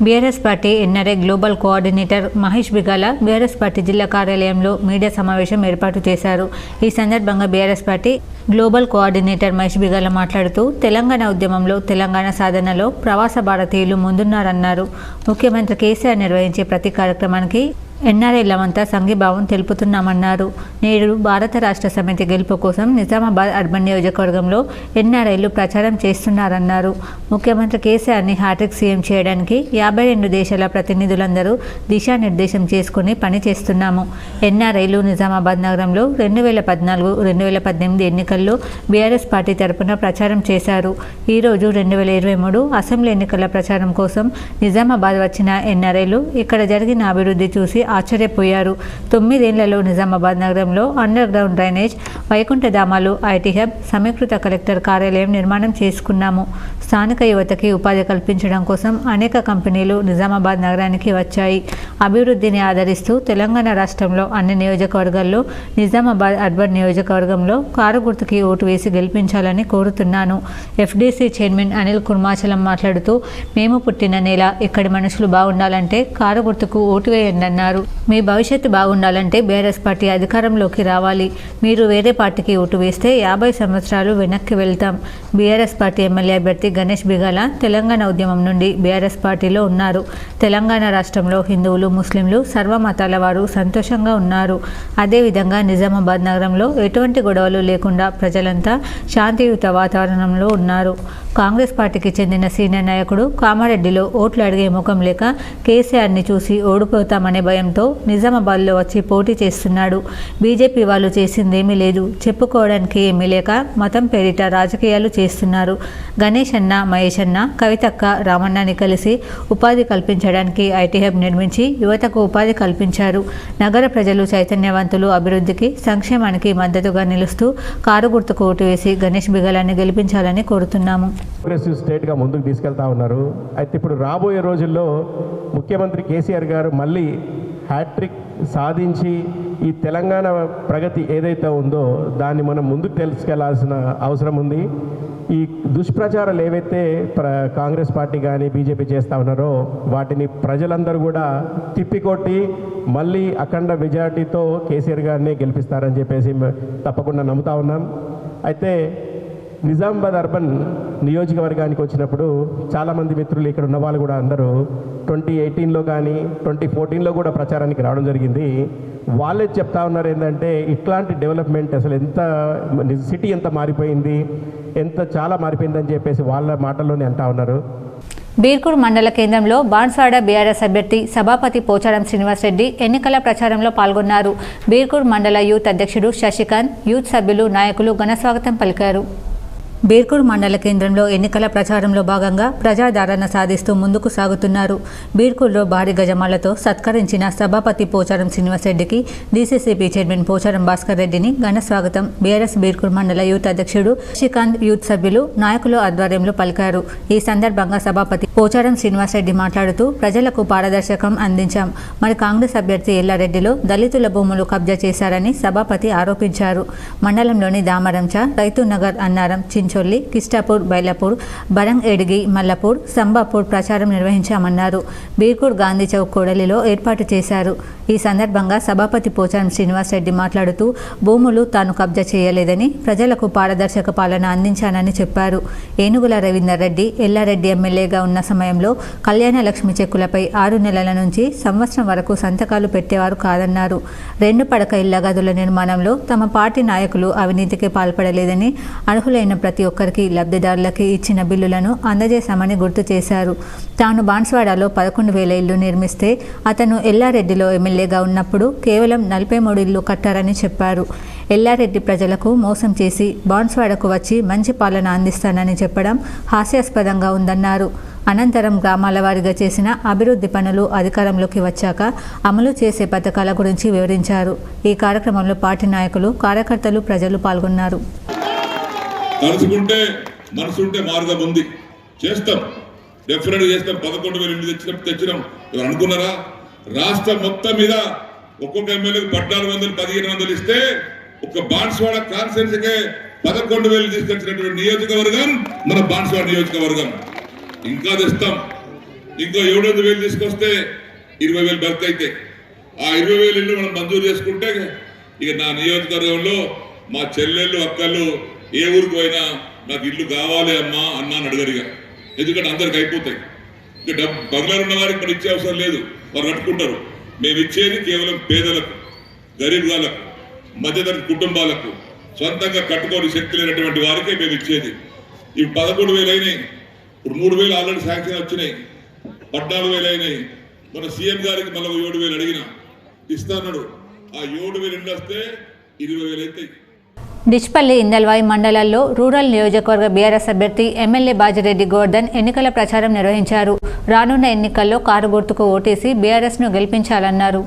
BRS party NRI global coordinator Mahesh Bigala BRS party జిల్లా కార్యాలయంలో మీడియా సమావేశం ఏర్పాటు చేశారు. ఈ సందర్భంగా BRS party global coordinator Mahesh Bigala మాట్లాడుతూ తెలంగాణ ఉద్యమంలో, తెలంగాణ సాధనలో ప్రవాస భారతీయులు ముందున్నారన్నారు. ముఖ్యమంత్రి కేసీఆర్ నిర్వహించే ప్రతి కార్యక్రమానికి ఎన్ఆర్ఐలమంతా సంఘీభావం తెలుపుతున్నామన్నారు. నేడు భారత రాష్ట్ర సమితి గెలుపు కోసం నిజామాబాద్ అర్బన్ నియోజకవర్గంలో ఎన్ఆర్ఐలు ప్రచారం చేస్తున్నారన్నారు. ముఖ్యమంత్రి కేసీఆర్ని హ్యాట్రిక్ సీఎం చేయడానికి 52 దేశాల ప్రతినిధులందరూ దిశానిర్దేశం చేసుకుని పనిచేస్తున్నాము. ఎన్ఆర్ఐలు నిజామాబాద్ నగరంలో 2014-2018 ఎన్నికల్లో బీఆర్ఎస్ పార్టీ తరపున ప్రచారం చేశారు. ఈరోజు 2023 అసెంబ్లీ ఎన్నికల ప్రచారం కోసం నిజామాబాద్ వచ్చిన ఎన్ఆర్ఐలు ఇక్కడ జరిగిన అభివృద్ధి చూసి ఆశ్చర్యపోయారు. 9 ఏళ్లలో నిజామాబాద్ నగరంలో అండర్ గ్రౌండ్ డ్రైనేజ్, వైకుంఠధామాలు, ఐటీ హబ్, సమీకృత కలెక్టర్ కార్యాలయం నిర్మాణం చేసుకున్నాము. స్థానిక యువతకి ఉపాధి కల్పించడం కోసం అనేక కంపెనీలు నిజామాబాద్ నగరానికి వచ్చాయి. అభివృద్ధిని ఆదరిస్తూ తెలంగాణ రాష్ట్రంలో అన్ని నియోజకవర్గాల్లో నిజామాబాద్ అర్బన్ నియోజకవర్గంలో కారు గుర్తుకి ఓటు వేసి గెలిపించాలని కోరుతున్నాను. ఎఫ్డీసీ చైర్మన్ అనిల్ కుర్మాచలం మాట్లాడుతూ, మేము పుట్టిన నేల, ఇక్కడి మనుషులు బాగుండాలంటే కారు గుర్తుకు ఓటు వేయండి అన్నారు. మీ భవిష్యత్తు బాగుండాలంటే బీఆర్ఎస్ పార్టీ అధికారంలోకి రావాలి. మీరు వేరే పార్టీకి ఓటు వేస్తే 50 సంవత్సరాలు వెనక్కి వెళ్తాం. బీఆర్ఎస్ పార్టీ ఎమ్మెల్యే అభ్యర్థి గణేష్ బిగాల తెలంగాణ ఉద్యమం నుండి బీఆర్ఎస్ పార్టీలో ఉన్నారు. తెలంగాణ రాష్ట్రంలో హిందువులు, ముస్లింలు, సర్వమతాల వారు సంతోషంగా ఉన్నారు. అదేవిధంగా నిజామాబాద్ నగరంలో ఎటువంటి గొడవలు లేకుండా ప్రజలంతా శాంతియుత వాతావరణంలో ఉన్నారు. కాంగ్రెస్ పార్టీకి చెందిన సీనియర్ నాయకుడు కామారెడ్డిలో ఓట్లు అడిగే ముఖం లేక కేసీఆర్ని చూసి ఓడిపోతామనే భయంతో నిజామాబాద్లో వచ్చి పోటీ చేస్తున్నాడు. బీజేపీ వాళ్ళు చేసిందేమీ లేదు, చెప్పుకోవడానికి ఏమీ లేక మతం పేరిట రాజకీయాలు చేస్తున్నారు. గణేష్ అన్న, మహేష్ అన్న, కవితక్క, రామన్నని కలిసి ఉపాధి కల్పించడానికి ఐటీ హబ్ నిర్మించి యువతకు ఉపాధి కల్పించారు. నగర ప్రజలు చైతన్యవంతులు, అభివృద్ధికి, సంక్షేమానికి మద్దతుగా నిలుస్తూ కారు గుర్తుకు ఓటు వేసి గణేష్ బిగాలాన్ని గెలిపించాలని కోరుతున్నాము. ప్రోగ్రెసివ్ స్టేట్గా ముందుకు తీసుకెళ్తా ఉన్నారు. అయితే ఇప్పుడు రాబోయే రోజుల్లో ముఖ్యమంత్రి కేసీఆర్ గారు మళ్ళీ హ్యాట్రిక్ సాధించి ఈ తెలంగాణ ప్రగతి ఏదైతే ఉందో దాన్ని మనం ముందుకు తీసుకెళ్లాల్సిన అవసరం ఉంది. ఈ దుష్ప్రచారాలు ఏవైతే కాంగ్రెస్ పార్టీ కానీ బీజేపీ చేస్తూ ఉన్నారో వాటిని ప్రజలందరూ కూడా తిప్పికొట్టి మళ్ళీ అఖండ మెజారిటీతో కేసీఆర్ గారిని గెలిపిస్తారని చెప్పేసి తప్పకుండా నమ్ముతా ఉన్నాం. అయితే నిజామాబాద్ అర్బన్ నియోజకవర్గానికి వచ్చినప్పుడు చాలామంది మిత్రులు ఇక్కడ ఉన్న వాళ్ళు కూడా అందరూ 2018లో కానీ 2014లో కూడా ప్రచారానికి రావడం జరిగింది. వాళ్ళే చెప్తా ఉన్నారు ఏంటంటే ఇట్లాంటి డెవలప్మెంట్ అసలు ఎంత సిటీ ఎంత మారిపోయింది, చాలా మారిపోయిందని చెప్పేసి వాళ్ళ మాటల్లోనే అంటా ఉన్నారు. బీర్కూర్ మండల కేంద్రంలో బాన్స్వాడ బీఆర్ఎస్ అభ్యర్థి సభాపతి పోచారం శ్రీనివాసరెడ్డి ఎన్నికల ప్రచారంలో పాల్గొన్నారు. బీర్కూర్ మండల యూత్ అధ్యక్షుడు శశికాంత్, యూత్ సభ్యులు, నాయకులు ఘనస్వాగతం పలికారు. బీర్కూర్ మండల కేంద్రంలో ఎన్నికల ప్రచారంలో భాగంగా ప్రజాదరణ సాధిస్తూ ముందుకు సాగుతున్నారు. బీర్కూర్లో భారీ గజమాలతో సత్కరించిన సభాపతి పోచారం శ్రీనివాసరెడ్డికి డీసీసీబీ చైర్మన్ పోచారం భాస్కర్ రెడ్డిని ఘన స్వాగతం బీఆర్ఎస్ బీర్కూర్ మండల యూత్ అధ్యక్షుడు శ్రీకాంత్, యూత్ సభ్యులు, నాయకులు ఆధ్వర్యంలో పలికారు. ఈ సందర్భంగా సభాపతి పోచారం శ్రీనివాసరెడ్డి మాట్లాడుతూ ప్రజలకు పారదర్శకం అందించాం. మరి కాంగ్రెస్ అభ్యర్థి ఎల్లారెడ్డిలో దళితుల భూములు కబ్జా చేశారని సభాపతి ఆరోపించారు. మండలంలోని దామరంచ, రైతునగర్, అన్నారం, చొల్లి, కిష్టాపూర్, బైలాపూర్, బరంగ్ ఎడిగి, మల్లపూర్, సంబాపూర్ ప్రచారం నిర్వహించామన్నారు. బీర్కూర్ గాంధీ చౌక్ కూడలిలో ఏర్పాటు చేశారు. ఈ సందర్భంగా సభాపతి పోచారం శ్రీనివాసరెడ్డి మాట్లాడుతూ భూములు తాను కబ్జా చేయలేదని, ప్రజలకు పారదర్శక పాలన అందించానని చెప్పారు. ఏనుగుల రవీందర్ రెడ్డి ఎల్లారెడ్డి ఎమ్మెల్యేగా ఉన్న సమయంలో కళ్యాణ లక్ష్మి చెక్కులపై 6 నెలల నుంచి సంవత్సరం వరకు సంతకాలు పెట్టేవారు కాదన్నారు. 2 పడక ఇళ్ల గదుల నిర్మాణంలో తమ పార్టీ నాయకులు అవినీతికి పాల్పడలేదని, అర్హులైన ప్రతి ఒక్కరికి లబ్ధిదారులకి ఇచ్చిన బిల్లులను అందజేశామని గుర్తు చేశారు. తాను బాన్స్వాడలో 11,000 ఇళ్లు నిర్మిస్తే అతను ఎల్లారెడ్డిలో ఎమ్మెల్యేగా ఉన్నప్పుడు కేవలం 43 ఇళ్లు కట్టారని చెప్పారు. ఎల్లారెడ్డి ప్రజలకు మోసం చేసి బాన్స్వాడకు వచ్చి మంచి పాలన అందిస్తానని చెప్పడం హాస్యాస్పదంగా ఉందన్నారు. అనంతరం గ్రామాల వారీగా చేసిన అభివృద్ధి పనులు అధికారంలోకి వచ్చాక అమలు చేసే పథకాల గురించి వివరించారు. ఈ కార్యక్రమంలో పార్టీ నాయకులు, కార్యకర్తలు, ప్రజలు పాల్గొన్నారు. తలుచుకుంటే మనసుంటే మార్గం ఉంది, చేస్తాం, డెఫినెట్ చేస్తాం. 11,000 ఇల్లు తెచ్చినాం. అనుకున్నారా? రాష్ట్రం మొత్తం మీద ఒక్కొక్క ఎమ్మెల్యేకి 1,400, 1,500 ఇస్తే ఒక బాన్స్వాడ కాన్స్టిట్యున్సీకే 11,000 తీసుకొచ్చినటువంటి నియోజకవర్గం మన బాన్స్వాడ నియోజకవర్గం. ఇంకా తెస్తాం. ఇంకో 7,000 తీసుకొస్తే 20,000 బర్త్ అయితే ఆ 20,000 ఇల్లు మనం మంజూరు చేసుకుంటే ఇక నా నియోజకవర్గంలో మా చెల్లెళ్ళు, అక్కళ్ళు ఏ ఊరికి పోయినా నాకు ఇల్లు కావాలి అమ్మా అన్నా అని అడగరిగా. ఎందుకంటే అందరికి అయిపోతాయి. ఇక బంగ్లాలు ఉన్న వారికి మనం ఇచ్చే అవసరం లేదు, వారు కట్టుకుంటారు. మేము ఇచ్చేది కేవలం పేదలకు, గరీబ్ వాళ్ళకు, మధ్యతరగతి కుటుంబాలకు, సొంతంగా కట్టుకోని శక్తి లేనటువంటి వారికే మేము ఇచ్చేది. ఇవి 11,000 అయినాయి. ఇప్పుడు 3,000 ఆల్రెడీ శాంక్షన్ వచ్చినాయి. 14,000 అయినాయి. మన సీఎం గారికి మళ్ళీ 7,000 అడిగినా ఇస్తాడు. ఆ 7,000 ఇళ్ళు వస్తే 20,000 అవుతాయి. డిచ్పల్లి, ఇందల్వాయి మండలాల్లో రూరల్ నియోజకవర్గ బీఆర్ఎస్ అభ్యర్థి ఎమ్మెల్యే బాజిరెడ్డి గోవర్ధన్ ఎన్నికల ప్రచారం నిర్వహించారు. రానున్న ఎన్నికల్లో కారు గుర్తుకు ఓటేసి బీఆర్ఎస్ను గెలిపించాలన్నారు.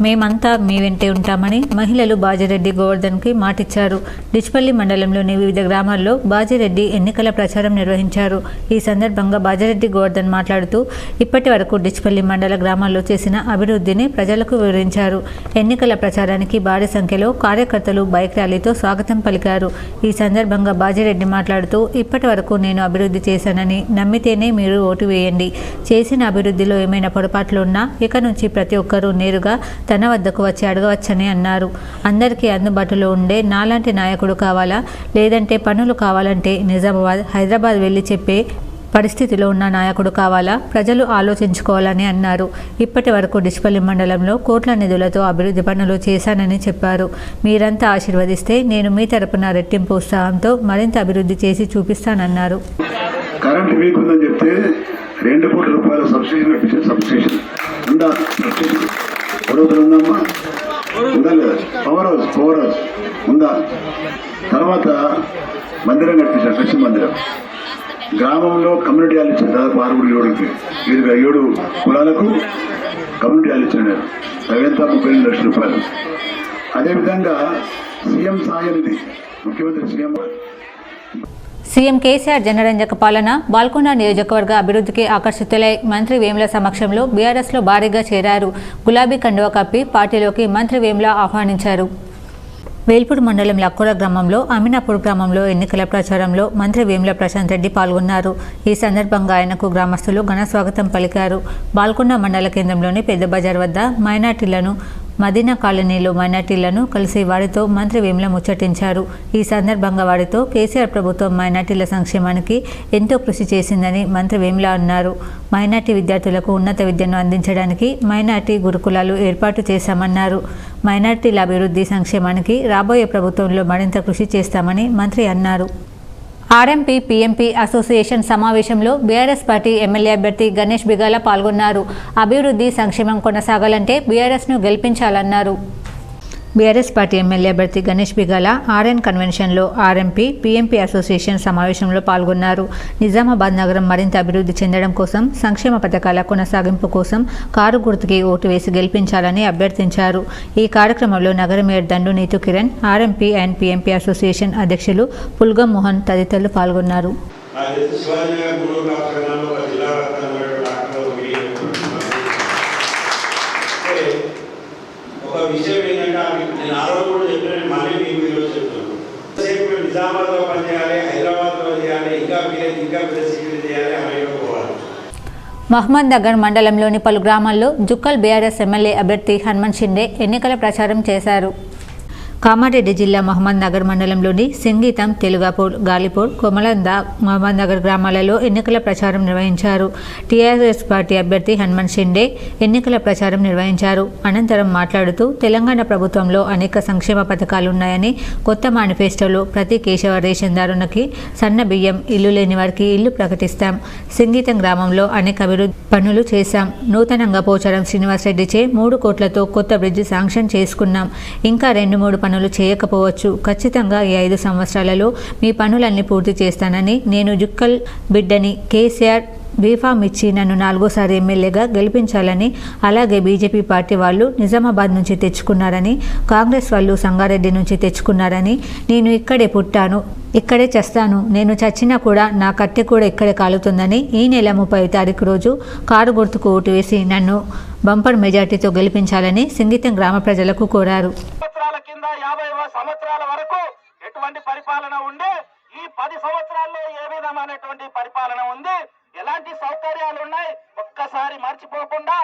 మేమంతా మీ వెంటే ఉంటామని మహిళలు బాజిరెడ్డి గోవర్ధన్కి మాటిచ్చారు. డిచ్పల్లి మండలంలోని వివిధ గ్రామాల్లో బాజిరెడ్డి ఎన్నికల ప్రచారం నిర్వహించారు. ఈ సందర్భంగా బాజిరెడ్డి గోవర్ధన్ మాట్లాడుతూ ఇప్పటి వరకు డిచ్పల్లి మండల గ్రామాల్లో చేసిన అభివృద్ధిని ప్రజలకు వివరించారు. ఎన్నికల ప్రచారానికి భారీ సంఖ్యలో కార్యకర్తలు బైక్ ర్యాలీతో స్వాగతం పలికారు. ఈ సందర్భంగా బాజిరెడ్డి మాట్లాడుతూ ఇప్పటి వరకు నేను అభివృద్ధి చేశానని నమ్మితేనే మీరు ఓటు వేయండి. చేసిన అభివృద్ధిలో ఏమైనా పొరపాట్లు ఉన్నా ఇక నుంచి ప్రతి ఒక్కరూ నేరుగా తన వద్దకు వచ్చి అడగవచ్చని అన్నారు. అందరికీ అందుబాటులో ఉండే నాలాంటి నాయకుడు కావాలా, లేదంటే పనులు కావాలంటే నిజామాబాద్, హైదరాబాద్ వెళ్ళి చెప్పే పరిస్థితిలో ఉన్న నాయకుడు కావాలా, ప్రజలు ఆలోచించుకోవాలని అన్నారు. ఇప్పటి వరకు డిచ్పల్లి మండలంలో కోట్ల నిధులతో అభివృద్ధి పనులు చేశానని చెప్పారు. మీరంతా ఆశీర్వదిస్తే నేను మీ తరపున రెట్టింపు ఉత్సాహంతో మరింత అభివృద్ధి చేసి చూపిస్తానన్నారు. కరెంట్ వీక్ ఉందని చెప్తే 2 కోట్ల రూపాయల సబ్స్టేషన్ ఉందా? ఉందమ్మా, ఉందా లేదా? పవర్ హౌస్ ఉందా? తర్వాత మందిరం కట్టించారు, కృష్ణ మందిరం. గ్రామంలో కమ్యూనిటీ హాల్ ఇచ్చారు. దాదాపు 7 కులాలకు కమ్యూనిటీ హాల్ ఇచ్చారు. అదంతా 32 లక్షల రూపాయలు. అదేవిధంగా సీఎం సహాయ నిధి, ముఖ్యమంత్రి సీఎం కేసీఆర్ జనరంజక పాలన, బాల్కొండ నియోజకవర్గ అభివృద్ధికి ఆకర్షితులై మంత్రి వేముల సమక్షంలో బీఆర్ఎస్లో భారీగా చేరారు. గులాబీ కండువా కప్పి పార్టీలోకి మంత్రి వేముల ఆహ్వానించారు. వేల్పూర్ మండలం లక్కోల గ్రామంలో అమీనాపూర్ గ్రామంలో ఎన్నికల ప్రచారంలో మంత్రి వేముల ప్రశాంత్ రెడ్డి పాల్గొన్నారు. ఈ సందర్భంగా ఆయనకు గ్రామస్తులు ఘన స్వాగతం పలికారు. బాల్కొండ మండల కేంద్రంలోని పెద్ద బజార్ వద్ద మైనార్టీలను మదీనా కాలనీలో మైనార్టీలను కలిసి వారితో మంత్రి వేముల ముచ్చటించారు. ఈ సందర్భంగా వారితో కేసీఆర్ ప్రభుత్వం మైనార్టీల సంక్షేమానికి ఎంతో కృషి చేసిందని మంత్రి వేముల అన్నారు. మైనార్టీ విద్యార్థులకు ఉన్నత విద్యను అందించడానికి మైనార్టీ గురుకులాలు ఏర్పాటు చేశామన్నారు. మైనార్టీల అభివృద్ధి సంక్షేమానికి రాబోయే ప్రభుత్వంలో మరింత కృషి చేస్తామని మంత్రి అన్నారు. ఆర్ఎంపీ పీఎంపీ అసోసియేషన్ సమావేశంలో బీఆర్ఎస్ పార్టీ ఎమ్మెల్యే అభ్యర్థి గణేష్ బిగాల పాల్గొన్నారు. అభివృద్ధి సంక్షేమం కొనసాగాలంటే బీఆర్ఎస్ను గెలిపించాలన్నారు. బీఆర్ఎస్ పార్టీ ఎమ్మెల్యే అభ్యర్థి గణేష్ బిగాల ఆర్ఎన్ కన్వెన్షన్లో ఆర్ఎంపీ పీఎంపీ అసోసియేషన్ సమావేశంలో పాల్గొన్నారు. నిజామాబాద్ నగరం మరింత అభివృద్ధి చెందడం కోసం సంక్షేమ పథకాల కొనసాగింపు కోసం కారు గుర్తుకి ఓటు వేసి గెలిపించాలని అభ్యర్థించారు. ఈ కార్యక్రమంలో నగర mayor Dandu Neetu Kiran, RMP and PMP association అధ్యక్షులు పుల్గం మోహన్ తదితరులు పాల్గొన్నారు. విషయం ఏంటంటే నేను ఆ రోజు కూడా చెప్పిన మళ్ళీ మీ వీడియో చెప్తున్నాను. నిజామాబాద్లో పనిచేయాలి, హైదరాబాద్లో చేయాలి, ఇంకా పెద్ద సిటీలు చేయాలి, అమెరికా పోవాలి. మహమ్మద్ నగర్ మండలంలోని పలు గ్రామాల్లో జుక్కల్ బీఆర్ఎస్ ఎమ్మెల్యే అభ్యర్థి హనుమంత్ షిండే ఎన్నికల ప్రచారం చేశారు. కామారెడ్డి జిల్లా మహమ్మద్ నగర్ మండలంలోని సింగీతం, తెలుగాపూర్, గాలిపూర్, కొమలంద, మహమ్మద్ నగర్ గ్రామాలలో ఎన్నికల ప్రచారం నిర్వహించారు. టీఆర్ఎస్ పార్టీ అభ్యర్థి హనుమంత్ షిండే ఎన్నికల ప్రచారం నిర్వహించారు. అనంతరం మాట్లాడుతూ తెలంగాణ ప్రభుత్వంలో అనేక సంక్షేమ పథకాలున్నాయని, కొత్త మేనిఫెస్టోలో ప్రతి కేశవ రేషన్దారునికి సన్న బియ్యం, ఇల్లు లేని వారికి ఇల్లు ప్రకటిస్తాం. సింగీతం గ్రామంలో అనేక అభివృద్ధి పనులు చేశాం. నూతనంగా పోచారం శ్రీనివాసరెడ్డిచే 3 కోట్లతో కొత్త బ్రిడ్జ్ శాంక్షన్ చేసుకున్నాం. ఇంకా 2-3 పనులు చేయకపోవచ్చు. ఖచ్చితంగా ఈ 5 సంవత్సరాలలో మీ పనులన్నీ పూర్తి చేస్తానని, నేను జుక్కల్ బిడ్డని, కేసీఆర్ బీఫామ్ ఇచ్చి నన్ను 4వ సారి ఎమ్మెల్యేగా గెలిపించాలని, అలాగే బీజేపీ పార్టీ వాళ్ళు నిజామాబాద్ నుంచి తెచ్చుకున్నారని, కాంగ్రెస్ వాళ్ళు సంగారెడ్డి నుంచి తెచ్చుకున్నారని, నేను ఇక్కడే పుట్టాను, ఇక్కడే చస్తాను, నేను చచ్చినా కూడా నా కట్టె కూడా ఇక్కడే కాలుతుందని ఈ నెల 30వ తారీఖు రోజు కారు గుర్తుకు ఓటు వేసి నన్ను బంపర్ మెజార్టీతో గెలిపించాలని సింగీతం గ్రామ ప్రజలకు కోరారు. 50 సంవత్సరాల వరకు ఎటువంటి పరిపాలన ఉండే, ఈ 10 సంవత్సరాల్లో ఏ విధమైనటువంటి పరిపాలన ఉంది, ఎలాంటి సౌకర్యాలు ఉన్నాయి, ఒక్కసారి మర్చిపోకుండా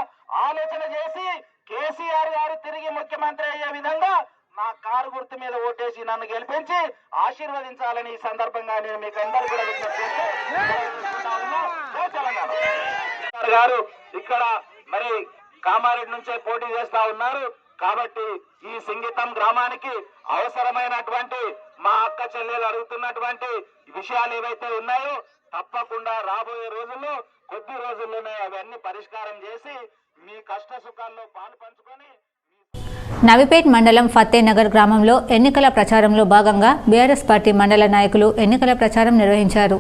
ఆలోచన చేసి కేసీఆర్ గారు తిరిగి ముఖ్యమంత్రి అయ్యే విధంగా నా కారు గుర్తు మీద ఓటేసి నన్ను గెలిపించి ఆశీర్వదించాలని ఈ సందర్భంగా నేను మీకు అందరూ కూడా విజ్ఞప్తి గారు ఇక్కడ మరి కామారెడ్డి నుంచే పోటీ చేస్తా ఉన్నారు. కాబట్టి ఈ సింగీతం గ్రామానికి అవసరమైనటువంటి మా అక్క చెల్లెలు అడుగుతున్నటువంటి విషయాలు ఏవైతే ఉన్నాయో తప్పకుండా రాబోయే రోజుల్లో కొద్ది రోజుల్లోనే అవన్నీ పరిష్కారం చేసి మీ కష్ట సుఖాల్లో పాలు పంచుకొని. నవిపేట్ మండలం ఫతేనగర్ గ్రామంలో ఎన్నికల ప్రచారంలో భాగంగా బీఆర్ఎస్ పార్టీ మండల నాయకులు ఎన్నికల ప్రచారం నిర్వహించారు.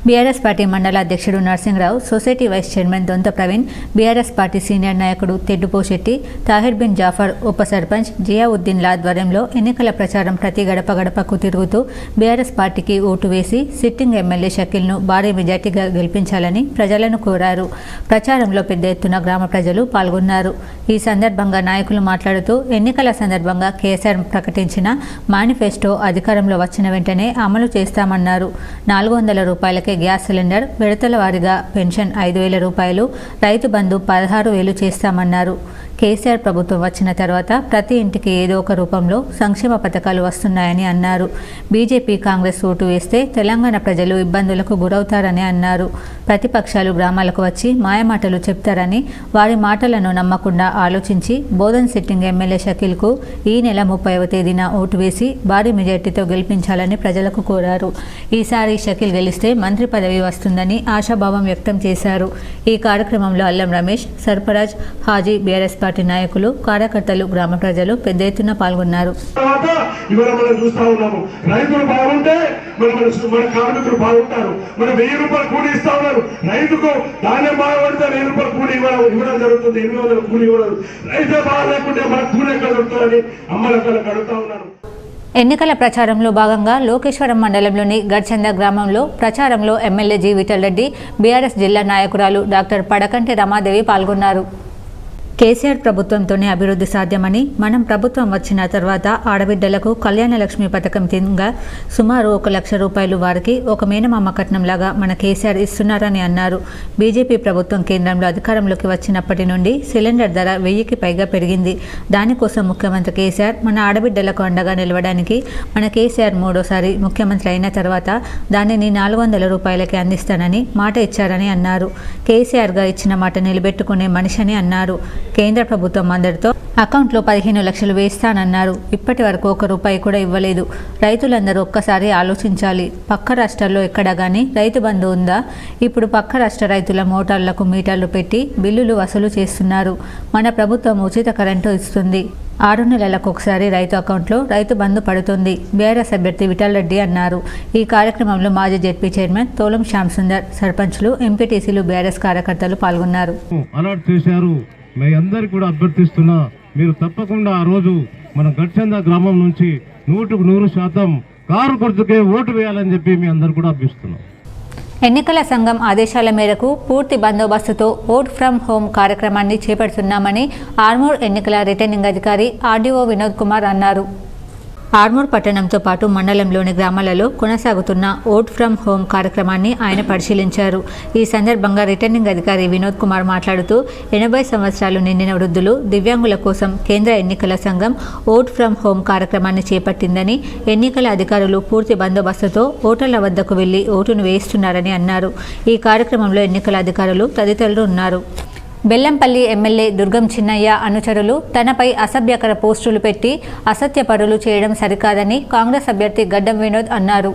బీఆర్ఎస్ పార్టీ మండల అధ్యక్షుడు Narsingrao, society vice chairman Dontha Praveen, BRS party senior నాయకుడు తెడ్డుపోశెట్టి, తాహిర్ బిన్ జాఫర్, ఉప సర్పంచ్ జియావుద్దీన్ల ఆధ్వర్యంలో ఎన్నికల ప్రచారం ప్రతి గడప గడపకు తిరుగుతూ బీఆర్ఎస్ పార్టీకి ఓటు వేసి సిట్టింగ్ ఎమ్మెల్యే షకీల్ను భారీ మెజార్టీగా గెలిపించాలని ప్రజలను కోరారు. ప్రచారంలో పెద్ద ఎత్తున గ్రామ ప్రజలు పాల్గొన్నారు. ఈ సందర్భంగా నాయకులు మాట్లాడుతూ ఎన్నికల సందర్భంగా కేసీఆర్ ప్రకటించిన మేనిఫెస్టో అధికారంలో వచ్చిన వెంటనే అమలు చేస్తామన్నారు. 400 రూపాయలకే గ్యాస్ సిలిండర్, విడతల వారీగా పెన్షన్ 5,000 రూపాయలు, రైతు బంధు 16,000 చేస్తామన్నారు. కేసీఆర్ ప్రభుత్వం వచ్చిన తర్వాత ప్రతి ఇంటికి ఏదో ఒక రూపంలో సంక్షేమ పథకాలు వస్తున్నాయని అన్నారు. బీజేపీ, కాంగ్రెస్ ఓటు వేస్తే తెలంగాణ ప్రజలు ఇబ్బందులకు గురవుతారని అన్నారు. ప్రతిపక్షాలు గ్రామాలకు వచ్చి మాయమాటలు చెప్తారని, వారి మాటలను నమ్మకుండా ఆలోచించి బోధన్ సిట్టింగ్ ఎమ్మెల్యే షకీల్కు ఈ నెల 30వ తేదీన ఓటు వేసి భారీ మెజార్టీతో గెలిపించాలని ప్రజలకు కోరారు. ఈసారి షకీల్ గెలిస్తే మంత్రి పదవి వస్తుందని ఆశాభావం వ్యక్తం చేశారు. ఈ కార్యక్రమంలో అల్లం రమేష్, సర్ఫరాజ్, హాజీ, బీఆర్ఎస్ పార్టీ నాయకులు, కార్యకర్తలు, గ్రామ ప్రజలు పెద్ద ఎత్తున పాల్గొన్నారు. రైతులు బాగుంటే మన కార్మికులు బాగుంటారు. మన 1000 రూపాయలు కూలీ ఇస్తా ఉన్నారు. రైతుకు ధాన్యం బాగుపడితే 1000 రూపాయలు కూలీ ఇవ్వడం జరుగుతుంది. 800 కూలీ ఇవ్వడం. రైతే బాగా లేకుంటే మన కూలీ ఎక్కడ దొరుకుతుందని అమ్మలక్కలకు అడుగుతా ఉన్నారు. ఎన్నికల ప్రచారంలో భాగంగా లోకేశ్వరం మండలంలోని గడ్చంద గ్రామంలో ప్రచారంలో MLA G Vithal Reddy, BRS జిల్లా నాయకురాలు డాక్టర్ పడకంటి రమాదేవి పాల్గొన్నారు. కేసీఆర్ ప్రభుత్వంతోనే అభివృద్ధి సాధ్యమని, మనం ప్రభుత్వం వచ్చిన తర్వాత ఆడబిడ్డలకు కళ్యాణ లక్ష్మి పథకం కింద సుమారు 1 లక్ష రూపాయలు వారికి ఒక మేనమామ కట్నంలాగా మన కేసీఆర్ ఇస్తున్నారని అన్నారు. బీజేపీ ప్రభుత్వం కేంద్రంలో అధికారంలోకి వచ్చినప్పటి నుండి సిలిండర్ ధర 1000కి పైగా పెరిగింది. దానికోసం ముఖ్యమంత్రి కేసీఆర్ మన ఆడబిడ్డలకు అండగా నిలవడానికి మన కేసీఆర్ మూడోసారి ముఖ్యమంత్రి అయిన తర్వాత దానిని 400 రూపాయలకి అందిస్తానని మాట ఇచ్చారని అన్నారు. కేసీఆర్గా ఇచ్చిన మాట నిలబెట్టుకునే మనిషిని అన్నారు. కేంద్ర ప్రభుత్వం అందరితో అకౌంట్లో 15 లక్షలు వేస్తానన్నారు. ఇప్పటి వరకు 1 రూపాయి కూడా ఇవ్వలేదు. రైతులందరూ ఒక్కసారి ఆలోచించాలి. పక్క రాష్ట్రాల్లో ఎక్కడా కానీ రైతు బంధు ఉందా? ఇప్పుడు పక్క రాష్ట్ర రైతుల మోటార్లకు మీటర్లు పెట్టి బిల్లులు వసూలు చేస్తున్నారు. మన ప్రభుత్వం ఉచిత కరెంటు ఇస్తుంది. 6 నెలలకు ఒకసారి రైతు అకౌంట్లో రైతు బంధు పడుతుంది. బీఆర్ఎస్ అభ్యర్థి విఠల్ రెడ్డి అన్నారు. ఈ కార్యక్రమంలో మాజీ జెడ్పీ చైర్మన్ తోలం శ్యామ్ సుందర్, సర్పంచ్లు, ఎంపీటీసీలు, బీఆర్ఎస్ కార్యకర్తలు పాల్గొన్నారు. అలాట్ చేశారు. మీ అందరికీ కూడా అభ్యర్థిస్తున్నా, మీరు తప్పకుండా ఆ రోజు మన గడ్చంద గ్రామం నుంచి 100% కారు గుర్తుకే ఓటు వేయాలని చెప్పి మీ అందరు కూడా అభ్యర్థిస్తున్నాం. ఎన్నికల సంఘం ఆదేశాల మేరకు పూర్తి బందోబస్తుతో ఓట్ ఫ్రమ్ హోమ్ కార్యక్రమాన్ని చేపడుతున్నామని ఆర్మూర్ ఎన్నికల రిటర్నింగ్ అధికారి ఆర్డీఓ వినోద్ కుమార్ అన్నారు. ఆర్మూర్ పట్టణంతో పాటు మండలంలోని గ్రామాలలో కొనసాగుతున్న ఓట్ ఫ్రమ్ హోమ్ కార్యక్రమాన్ని ఆయన పరిశీలించారు. ఈ సందర్భంగా రిటర్నింగ్ అధికారి వినోద్ కుమార్ మాట్లాడుతూ 80 సంవత్సరాలు నిండిన వృద్ధులు, దివ్యాంగుల కోసం కేంద్ర ఎన్నికల సంఘం ఓట్ ఫ్రమ్ హోమ్ కార్యక్రమాన్ని చేపట్టిందని, ఎన్నికల అధికారులు పూర్తి బందోబస్తుతో ఓటర్ల వద్దకు వెళ్లి ఓటును వేయిస్తున్నారని అన్నారు. ఈ కార్యక్రమంలో ఎన్నికల అధికారులు తదితరులు ఉన్నారు. బెల్లంపల్లి ఎమ్మెల్యే దుర్గం చిన్నయ్య అనుచరులు తనపై అసభ్యకర పోస్టులు పెట్టి అసత్య పరులు చేయడం సరికాదని కాంగ్రెస్ అభ్యర్థి గడ్డం వినోద్ అన్నారు.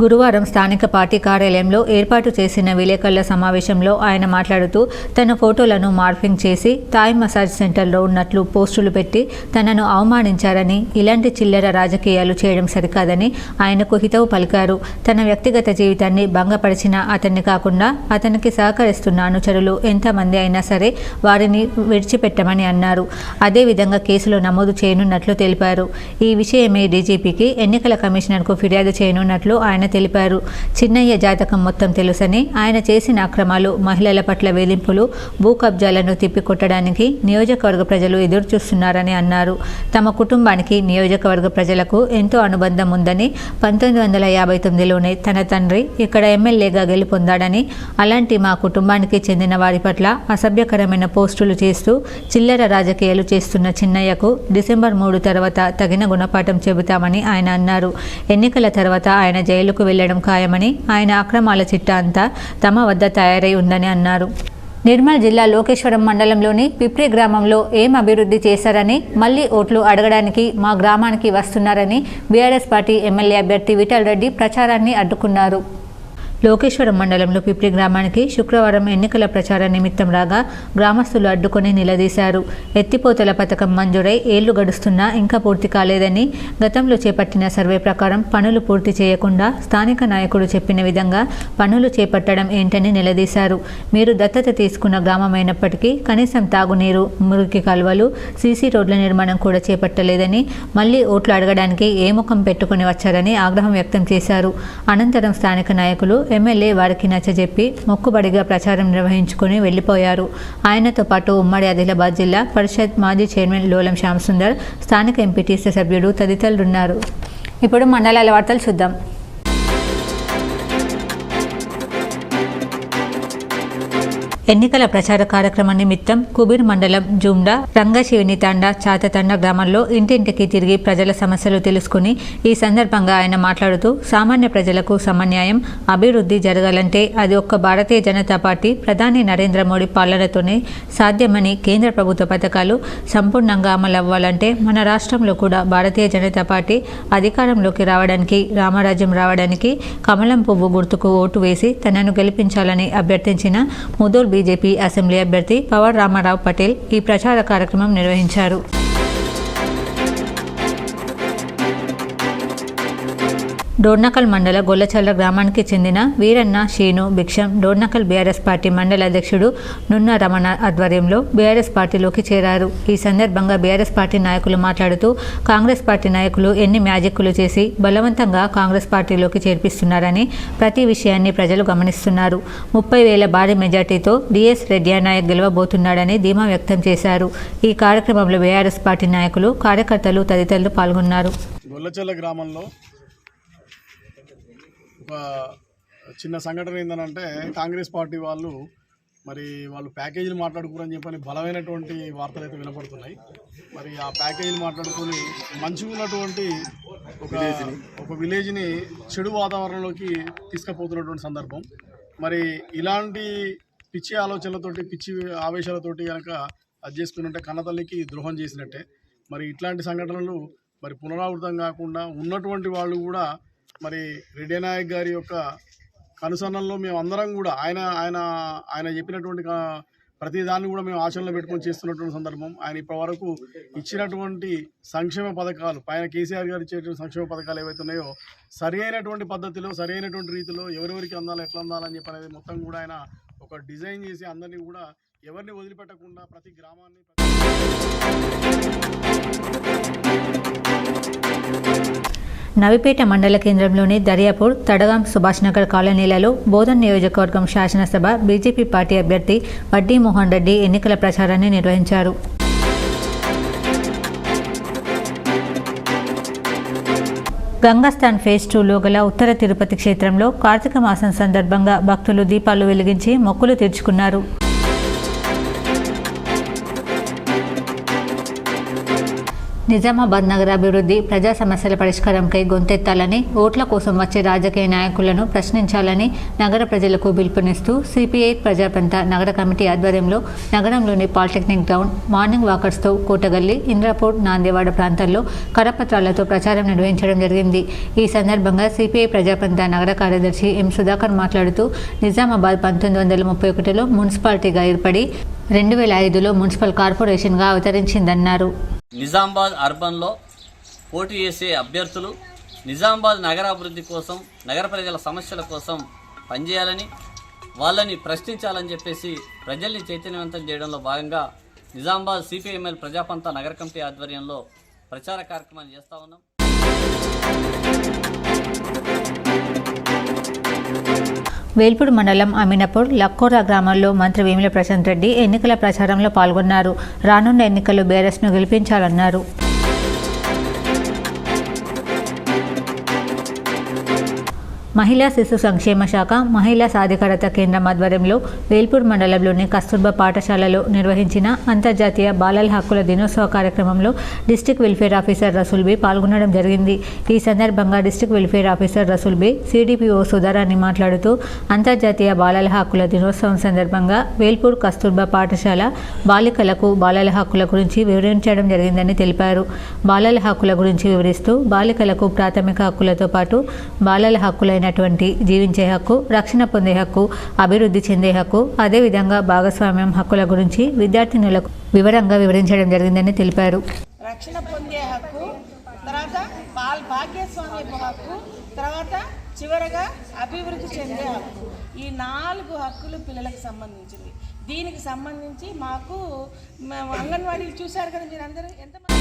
గురువారం స్థానిక పార్టీ కార్యాలయంలో ఏర్పాటు చేసిన విలేకరుల సమావేశంలో ఆయన మాట్లాడుతూ తన ఫోటోలను మార్ఫింగ్ చేసి థాయ్ మసాజ్ సెంటర్లో ఉన్నట్లు పోస్టులు పెట్టి తనను అవమానించారని, ఇలాంటి చిల్లర రాజకీయాలు చేయడం సరికాదని ఆయనకు హితవు పలికారు. తన వ్యక్తిగత జీవితాన్ని భంగపరిచిన అతన్ని కాకుండా అతనికి సహకరిస్తున్న అనుచరులు ఎంతమంది అయినా సరే వారిని విడిచిపెట్టమని అన్నారు. అదేవిధంగా కేసులు నమోదు చేయనున్నట్లు తెలిపారు. ఈ విషయమే డీజీపీకి, ఎన్నికల కమిషనర్కు ఫిర్యాదు చేయనున్నట్లు ఆయన తెలిపారు. చిన్నయ్య జాతకం మొత్తం తెలుసని, ఆయన చేసిన అక్రమాలు, మహిళల పట్ల వేధింపులు, భూ కబ్జాలను తిప్పికొట్టడానికి నియోజకవర్గ ప్రజలు ఎదురుచూస్తున్నారని అన్నారు. తమ కుటుంబానికి నియోజకవర్గ ప్రజలకు ఎంతో అనుబంధం ఉందని, 1959లోనే తన తండ్రి ఇక్కడ ఎమ్మెల్యేగా గెలుపొందాడని, అలాంటి మా కుటుంబానికి చెందిన వారి పట్ల అసభ్యకరమైన పోస్టులు చేస్తూ చిల్లర రాజకీయాలు చేస్తున్న చిన్నయ్యకు డిసెంబర్ 3 తర్వాత తగిన గుణపాఠం చెబుతామని ఆయన అన్నారు. ఎన్నికల తర్వాత ఆయన జైలుకు వెళ్లడం ఖాయమని, ఆయన అక్రమాల చిట్టా అంతా తమ వద్ద తయారై ఉందని అన్నారు. నిర్మల్ జిల్లా లోకేశ్వరం మండలంలోని పిప్రి గ్రామంలో ఏం అభివృద్ధి చేశారని, మళ్లీ ఓట్లు అడగడానికి మా గ్రామానికి వస్తున్నారని బీఆర్ఎస్ పార్టీ ఎమ్మెల్యే అభ్యర్థి విఠల్ రెడ్డి ప్రచారాన్ని అడ్డుకున్నారు. లోకేశ్వరం మండలంలో పిప్రి గ్రామానికి శుక్రవారం ఎన్నికల ప్రచార నిమిత్తం రాగా గ్రామస్తులు అడ్డుకొని నిలదీశారు. ఎత్తిపోతల పథకం మంజూరై ఏళ్లు గడుస్తున్నా ఇంకా పూర్తి కాలేదని, గతంలో చేపట్టిన సర్వే ప్రకారం పనులు పూర్తి చేయకుండా స్థానిక నాయకుడు చెప్పిన విధంగా పనులు చేపట్టడం ఏంటని నిలదీశారు. మీరు దత్తత తీసుకున్న గ్రామమైనప్పటికీ కనీసం తాగునీరు, మురికి కాలువలు, సీసీ రోడ్ల నిర్మాణం కూడా చేపట్టలేదని, మళ్లీ ఓట్లు అడగడానికి ఏ ముఖం పెట్టుకుని వచ్చారని ఆగ్రహం వ్యక్తం చేశారు. అనంతరం స్థానిక నాయకులు, ఎమ్మెల్యే వారికి నచ్చజెప్పి మొక్కుబడిగా ప్రచారం నిర్వహించుకుని వెళ్లిపోయారు. ఆయనతో పాటు ఉమ్మడి ఆదిలాబాద్ జిల్లా పరిషత్ మాజీ చైర్మన్ లోలం శ్యామ్ సుందర్, స్థానిక ఎంపీటీసీ సభ్యుడు తదితరులున్నారు. ఇప్పుడు మండలాల వార్తలు చూద్దాం. ఎన్నికల ప్రచార కార్యక్రమం నిమిత్తం కుబీర్ మండలం జుమ్డా, రంగశివిని తండా, చాతతండ గ్రామాల్లో ఇంటింటికి తిరిగి ప్రజల సమస్యలు తెలుసుకుని ఈ సందర్భంగా ఆయన మాట్లాడుతూ సామాన్య ప్రజలకు సమన్యాయం, అభివృద్ధి జరగాలంటే అది ఒక్క భారతీయ జనతా పార్టీ ప్రధాని నరేంద్ర మోడీ పాలనతోనే సాధ్యమని, కేంద్ర ప్రభుత్వ పథకాలు సంపూర్ణంగా అమలవ్వాలంటే మన రాష్ట్రంలో కూడా భారతీయ జనతా పార్టీ అధికారంలోకి రావడానికి, రామరాజ్యం రావడానికి కమలం పువ్వు గుర్తుకు ఓటు వేసి తనను గెలిపించాలని అభ్యర్థించిన ముదోల్ బీజేపీ అసెంబ్లీ అభ్యర్థి పవర్ రామారావు పటేల్ ఈ ప్రచార కార్యక్రమం నిర్వహించారు. డోర్నకల్ మండల గొల్లచల్ల గ్రామానికి చెందిన వీరన్న శీను భిక్షం డోర్నకల్ బీఆర్ఎస్ పార్టీ మండల అధ్యక్షుడు నున్న రమణ ఆధ్వర్యంలో బీఆర్ఎస్ పార్టీలోకి చేరారు. ఈ సందర్భంగా బీఆర్ఎస్ పార్టీ నాయకులు మాట్లాడుతూ కాంగ్రెస్ పార్టీ నాయకులు ఎన్ని మ్యాజిక్లు చేసి బలవంతంగా కాంగ్రెస్ పార్టీలోకి చేర్పిస్తున్నారని ప్రతి విషయాన్ని ప్రజలు గమనిస్తున్నారు. 30,000 భారీ మెజార్టీతో డిఎస్ రెడ్డినాయక్ గెలవబోతున్నాడని ధీమా వ్యక్తం చేశారు. ఈ కార్యక్రమంలో బీఆర్ఎస్ పార్టీ నాయకులు, కార్యకర్తలు తదితరులు పాల్గొన్నారు. గొల్లచల్ల గ్రామంలో ఒక చిన్న సంఘటన ఏంటంటే కాంగ్రెస్ పార్టీ వాళ్ళు ప్యాకేజీలు మాట్లాడుకోరని చెప్పని బలమైనటువంటి వార్తలు అయితే వినపడుతున్నాయి. మరి ఆ ప్యాకేజీలు మాట్లాడుకొని మంచిగా ఉన్నటువంటి ఒక విలేజ్ని చెడు వాతావరణంలోకి తీసుకుపోతున్నటువంటి సందర్భం. మరి ఇలాంటి పిచ్చి ఆలోచనలతోటి, పిచ్చి ఆవేశాలతోటి కనుక అది చేసుకున్నట్టే కన్నతల్లికి ద్రోహం చేసినట్టే. మరి ఇట్లాంటి సంఘటనలు పునరావృతం కాకుండా ఉన్నటువంటి వాళ్ళు కూడా రెడ్డినాయక్ గారి యొక్క కనుసన్నల్లో మేము అందరం కూడా ఆయన చెప్పినటువంటి ప్రతి దాన్ని కూడా మేము ఆచరణలో పెట్టుకొని చేస్తున్నటువంటి సందర్భం. ఆయన ఇప్పటివరకు ఇచ్చినటువంటి సంక్షేమ పథకాలు, పైన కేసీఆర్ గారు ఇచ్చేటువంటి సంక్షేమ పథకాలు ఏవైతే ఉన్నాయో సరి అయినటువంటి పద్ధతిలో, సరి అయినటువంటి రీతిలో ఎవరెవరికి అందాలి, ఎట్లా అందాలని చెప్పి అనేది మొత్తం కూడా ఆయన ఒక డిజైన్ చేసి అందరినీ కూడా ఎవరిని వదిలిపెట్టకుండా ప్రతి గ్రామాన్ని నవిపేట మండల కేంద్రంలోని దర్యాపూర్, తడగాం, సుభాష్ నగర్ కాలనీలలో బోధన్ నియోజకవర్గం శాసనసభ బీజేపీ పార్టీ అభ్యర్థి వడ్డీ మోహన్ రెడ్డి ఎన్నికల ప్రచారాన్ని నిర్వహించారు. గంగాస్థాన్ ఫేజ్ 2లో గల ఉత్తర తిరుపతి క్షేత్రంలో కార్తీక మాసం సందర్భంగా భక్తులు దీపాలు వెలిగించి మొక్కులు తీర్చుకున్నారు. నిజామాబాద్ నగర అభివృద్ధి, ప్రజా సమస్యల పరిష్కారంకై గొంతెత్తాలని, ఓట్ల కోసం వచ్చే రాజకీయ నాయకులను ప్రశ్నించాలని నగర ప్రజలకు పిలుపునిస్తూ సిపిఐ ప్రజాపంత నగర కమిటీ ఆధ్వర్యంలో నగరంలోని పాలిటెక్నిక్ గ్రౌండ్, మార్నింగ్ వాకర్స్తో కోటగల్లి, ఇంద్రాపూర్, నాందేవాడ ప్రాంతాల్లో కరపత్రాలతో ప్రచారం నిర్వహించడం జరిగింది. ఈ సందర్భంగా సిపిఐ ప్రజాపంత నగర కార్యదర్శి ఎం సుధాకర్ మాట్లాడుతూ నిజామాబాద్ 1931లో మున్సిపాలిటీగా ఏర్పడి 2005లో మున్సిపల్ కార్పొరేషన్గా అవతరించిందన్నారు. నిజామాబాద్ అర్బన్లో పోటీ చేసే అభ్యర్థులు నిజామాబాద్ నగరాభివృద్ధి కోసం, నగర ప్రజల సమస్యల కోసం పనిచేయాలని, వాళ్ళని ప్రశ్నించాలని చెప్పేసి ప్రజల్ని చైతన్యవంతం చేయడంలో భాగంగా నిజామాబాద్ సిపిఐఎంఎల్ ప్రజాపంత నగర కమిటీ ఆధ్వర్యంలో ప్రచార కార్యక్రమాన్ని చేస్తూ ఉన్నాం. వేల్పూర్ మండలం అమీనపూర్, లక్కోరా గ్రామాల్లో మంత్రి వేముల ప్రశాంత్ రెడ్డి ఎన్నికల ప్రచారంలో పాల్గొన్నారు. రానున్న ఎన్నికల్లో బీఆర్ఎస్ను గెలిపించాలన్నారు. మహిళా శిశు సంక్షేమ శాఖ, మహిళా సాధికారత కేంద్రం ఆధ్వర్యంలో వేల్పూర్ మండలంలోని కస్తూర్బా పాఠశాలలో నిర్వహించిన అంతర్జాతీయ బాలల హక్కుల దినోత్సవ కార్యక్రమంలో district welfare officer Rasool Bi పాల్గొనడం జరిగింది. ఈ సందర్భంగా district welfare officer Rasool Bi CDPO Sudharani మాట్లాడుతూ అంతర్జాతీయ బాలల హక్కుల దినోత్సవం సందర్భంగా వేల్పూర్ కస్తూర్బా పాఠశాల బాలికలకు బాలల హక్కుల గురించి వివరించడం జరిగిందని తెలిపారు. బాలల హక్కుల గురించి వివరిస్తూ బాలికలకు ప్రాథమిక హక్కులతో పాటు బాలల హక్కులైన జీవించే హక్కు, రక్షణ పొందే హక్కు, అభివృద్ధి చెందే హక్కు, అదేవిధంగా భాగస్వామ్యం హక్కుల గురించి విద్యార్థినులకు వివరంగా వివరించడం జరిగిందని తెలిపారు. రక్షణ పొందే హక్కు, తర్వాత భాగ్యస్వామ్యపు హక్కు, తర్వాత చివరగా అభివృద్ధి చెందే హక్కు. ఈ 4 హక్కులు పిల్లలకు సంబంధించింది. దీనికి సంబంధించి మాకు అంగన్వాడీలు చూశారు కదా మీరు అందరూ, ఎంతమంది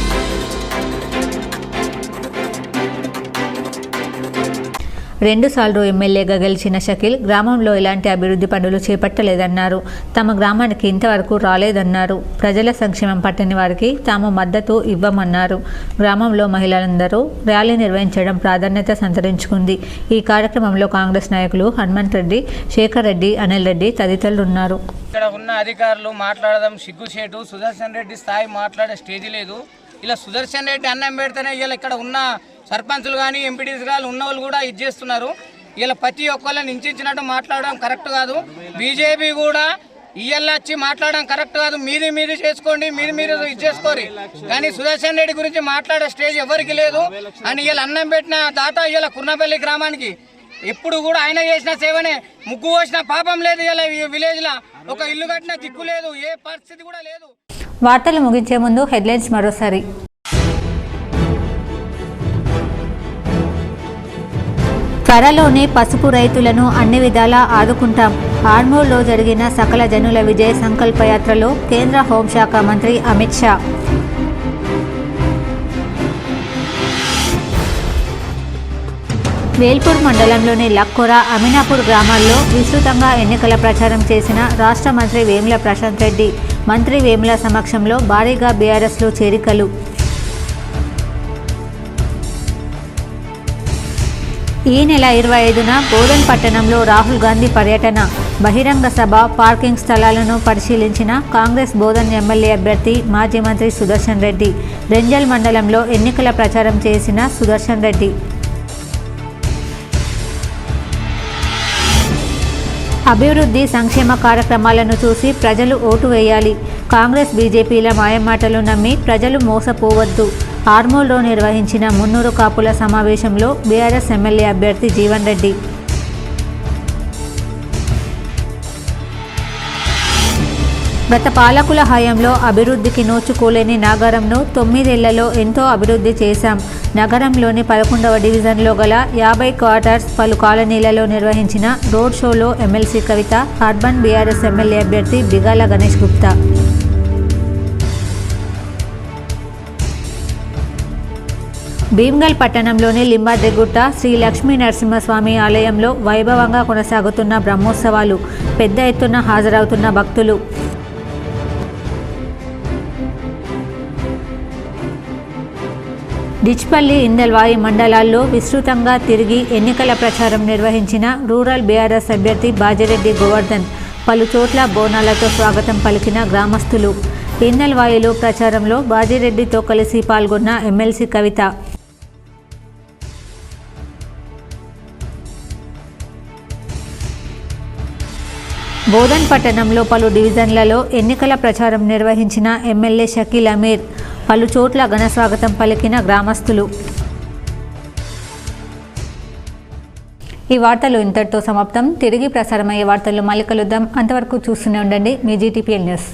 2 సార్లు ఎమ్మెల్యేగా గెలిచిన షకీల్ గ్రామంలో ఎలాంటి అభివృద్ధి పనులు చేపట్టలేదన్నారు. తమ గ్రామానికి ఇంతవరకు రాలేదన్నారు. ప్రజల సంక్షేమం పట్టని వారికి తాము మద్దతు ఇవ్వమన్నారు. గ్రామంలో మహిళలందరూ ర్యాలీ నిర్వహించడం ప్రాధాన్యత సంతరించుకుంది. ఈ కార్యక్రమంలో కాంగ్రెస్ నాయకులు హనుమంత్ రెడ్డి, శేఖర్ రెడ్డి, అనిల్ రెడ్డి తదితరులు ఉన్నారు. ఇక్కడ ఉన్న అధికారులు మాట్లాడడం సిగ్గుచేటు. సుదర్శన్ రెడ్డి స్థాయి మాట్లాడే స్టేజ్ లేదు. ఇలా సుదర్శన్ రెడ్డి అన్నం పెడితేనే ఇలా ఇక్కడ ఉన్న సర్పంచులు కానీ ఎంపీటీస్ కానీ ఉన్న వాళ్ళు కూడా ఇది చేస్తున్నారు. ఇలా ప్రతి ఒక్కళ్ళని ఇంచినట్టు మాట్లాడడం కరెక్ట్ కాదు. బీజేపీ కూడా ఇయ్యల్లా వచ్చి మాట్లాడడం కరెక్ట్ కాదు. మీది చేసుకోండి, మీరు ఇది చేసుకోరు. కానీ సుదర్శన్ రెడ్డి గురించి మాట్లాడే స్టేజ్ ఎవరికి లేదు అని ఇలా అన్నం పెట్టిన దాత ఇలా కుర్నపల్లి గ్రామానికి ఎప్పుడు కూడా ఆయన చేసిన సేవనే. ముగ్గు పోసిన పాపం లేదు. ఇలా ఈ విలేజ్లో ఒక ఇల్లు కట్టిన దిక్కు లేదు, ఏ పరిస్థితి కూడా లేదు. వార్తలు ముగించే ముందు హెడ్లైన్స్ మరోసారి. త్వరలోనే పసుపు రైతులను అన్ని విధాలా ఆదుకుంటాం. ఆర్మూర్లో జరిగిన సకల జనుల విజయ సంకల్ప యాత్రలో కేంద్ర హోంశాఖ మంత్రి అమిత్ షా. వేల్పూర్ మండలంలోని లక్కొర, అమినాపూర్ గ్రామాల్లో విస్తృతంగా ఎన్నికల ప్రచారం చేసిన రాష్ట్ర మంత్రి వేముల ప్రశాంత్ రెడ్డి. మంత్రి వేముల సమక్షంలో భారీగా బీఆర్ఎస్లో చేరికలు. ఈ నెల 25న బోధన్ పట్టణంలో రాహుల్ గాంధీ పర్యటన. బహిరంగ సభ, పార్కింగ్ స్థలాలను పరిశీలించిన కాంగ్రెస్ బోధన్ ఎమ్మెల్యే అభ్యర్థి మాజీ మంత్రి సుదర్శన్ రెడ్డి. రెంజల్ మండలంలో ఎన్నికల ప్రచారం చేసిన సుదర్శన్ రెడ్డి. అభివృద్ధి సంక్షేమ కార్యక్రమాలను చూసి ప్రజలు ఓటు వేయాలి. కాంగ్రెస్ బీజేపీల మాయమాటలు నమ్మి ప్రజలు మోసపోవద్దు. ఆర్మూర్లో నిర్వహించిన మున్నూరు కాపుల సమావేశంలో బీఆర్ఎస్ ఎమ్మెల్యే అభ్యర్థి జీవన్ రెడ్డి. గత పాలకుల హయాంలో అభివృద్ధికి నోచుకోలేని నాగారంను 9 ఏళ్లలో ఎంతో అభివృద్ధి చేశాం. నగరంలోని 11వ డివిజన్లో గల 50 క్వార్టర్స్, పలు కాలనీలలో నిర్వహించిన రోడ్ షోలో ఎమ్మెల్సీ కవిత, అర్బన్ బీఆర్ఎస్ ఎమ్మెల్యే అభ్యర్థి బిగాల గణేష్ గుప్తా. భీమ్గల్ పట్టణంలోని లింబాద్రిగుట్ట శ్రీ లక్ష్మీ నరసింహస్వామి ఆలయంలో వైభవంగా కొనసాగుతున్న బ్రహ్మోత్సవాలు. పెద్ద ఎత్తున హాజరవుతున్న భక్తులు. డిచ్పల్లి, ఇందల్వాయి మండలాల్లో విస్తృతంగా తిరిగి ఎన్నికల ప్రచారం నిర్వహించిన రూరల్ బీఆర్ఎస్ అభ్యర్థి బాజిరెడ్డి గోవర్ధన్. పలు చోట్ల బోనాలతో స్వాగతం పలికిన గ్రామస్తులు. ఇందల్వాయిలో ప్రచారంలో బాజిరెడ్డితో కలిసి పాల్గొన్న ఎమ్మెల్సీ కవిత. బోధన్ పట్టణంలో పలు డివిజన్లలో ఎన్నికల ప్రచారం నిర్వహించిన ఎమ్మెల్యే షకీల్ అమీర్. పలు చోట్ల ఘన స్వాగతం పలికిన గ్రామస్తులు. ఈ వార్తలు ఇంతటితో సమాప్తం. తిరిగి ప్రసారమయ్యే వార్తల్లో మళ్ళీ కలుద్దాం. అంతవరకు చూస్తూనే ఉండండి మీ జీటీపీఎల్ న్యూస్.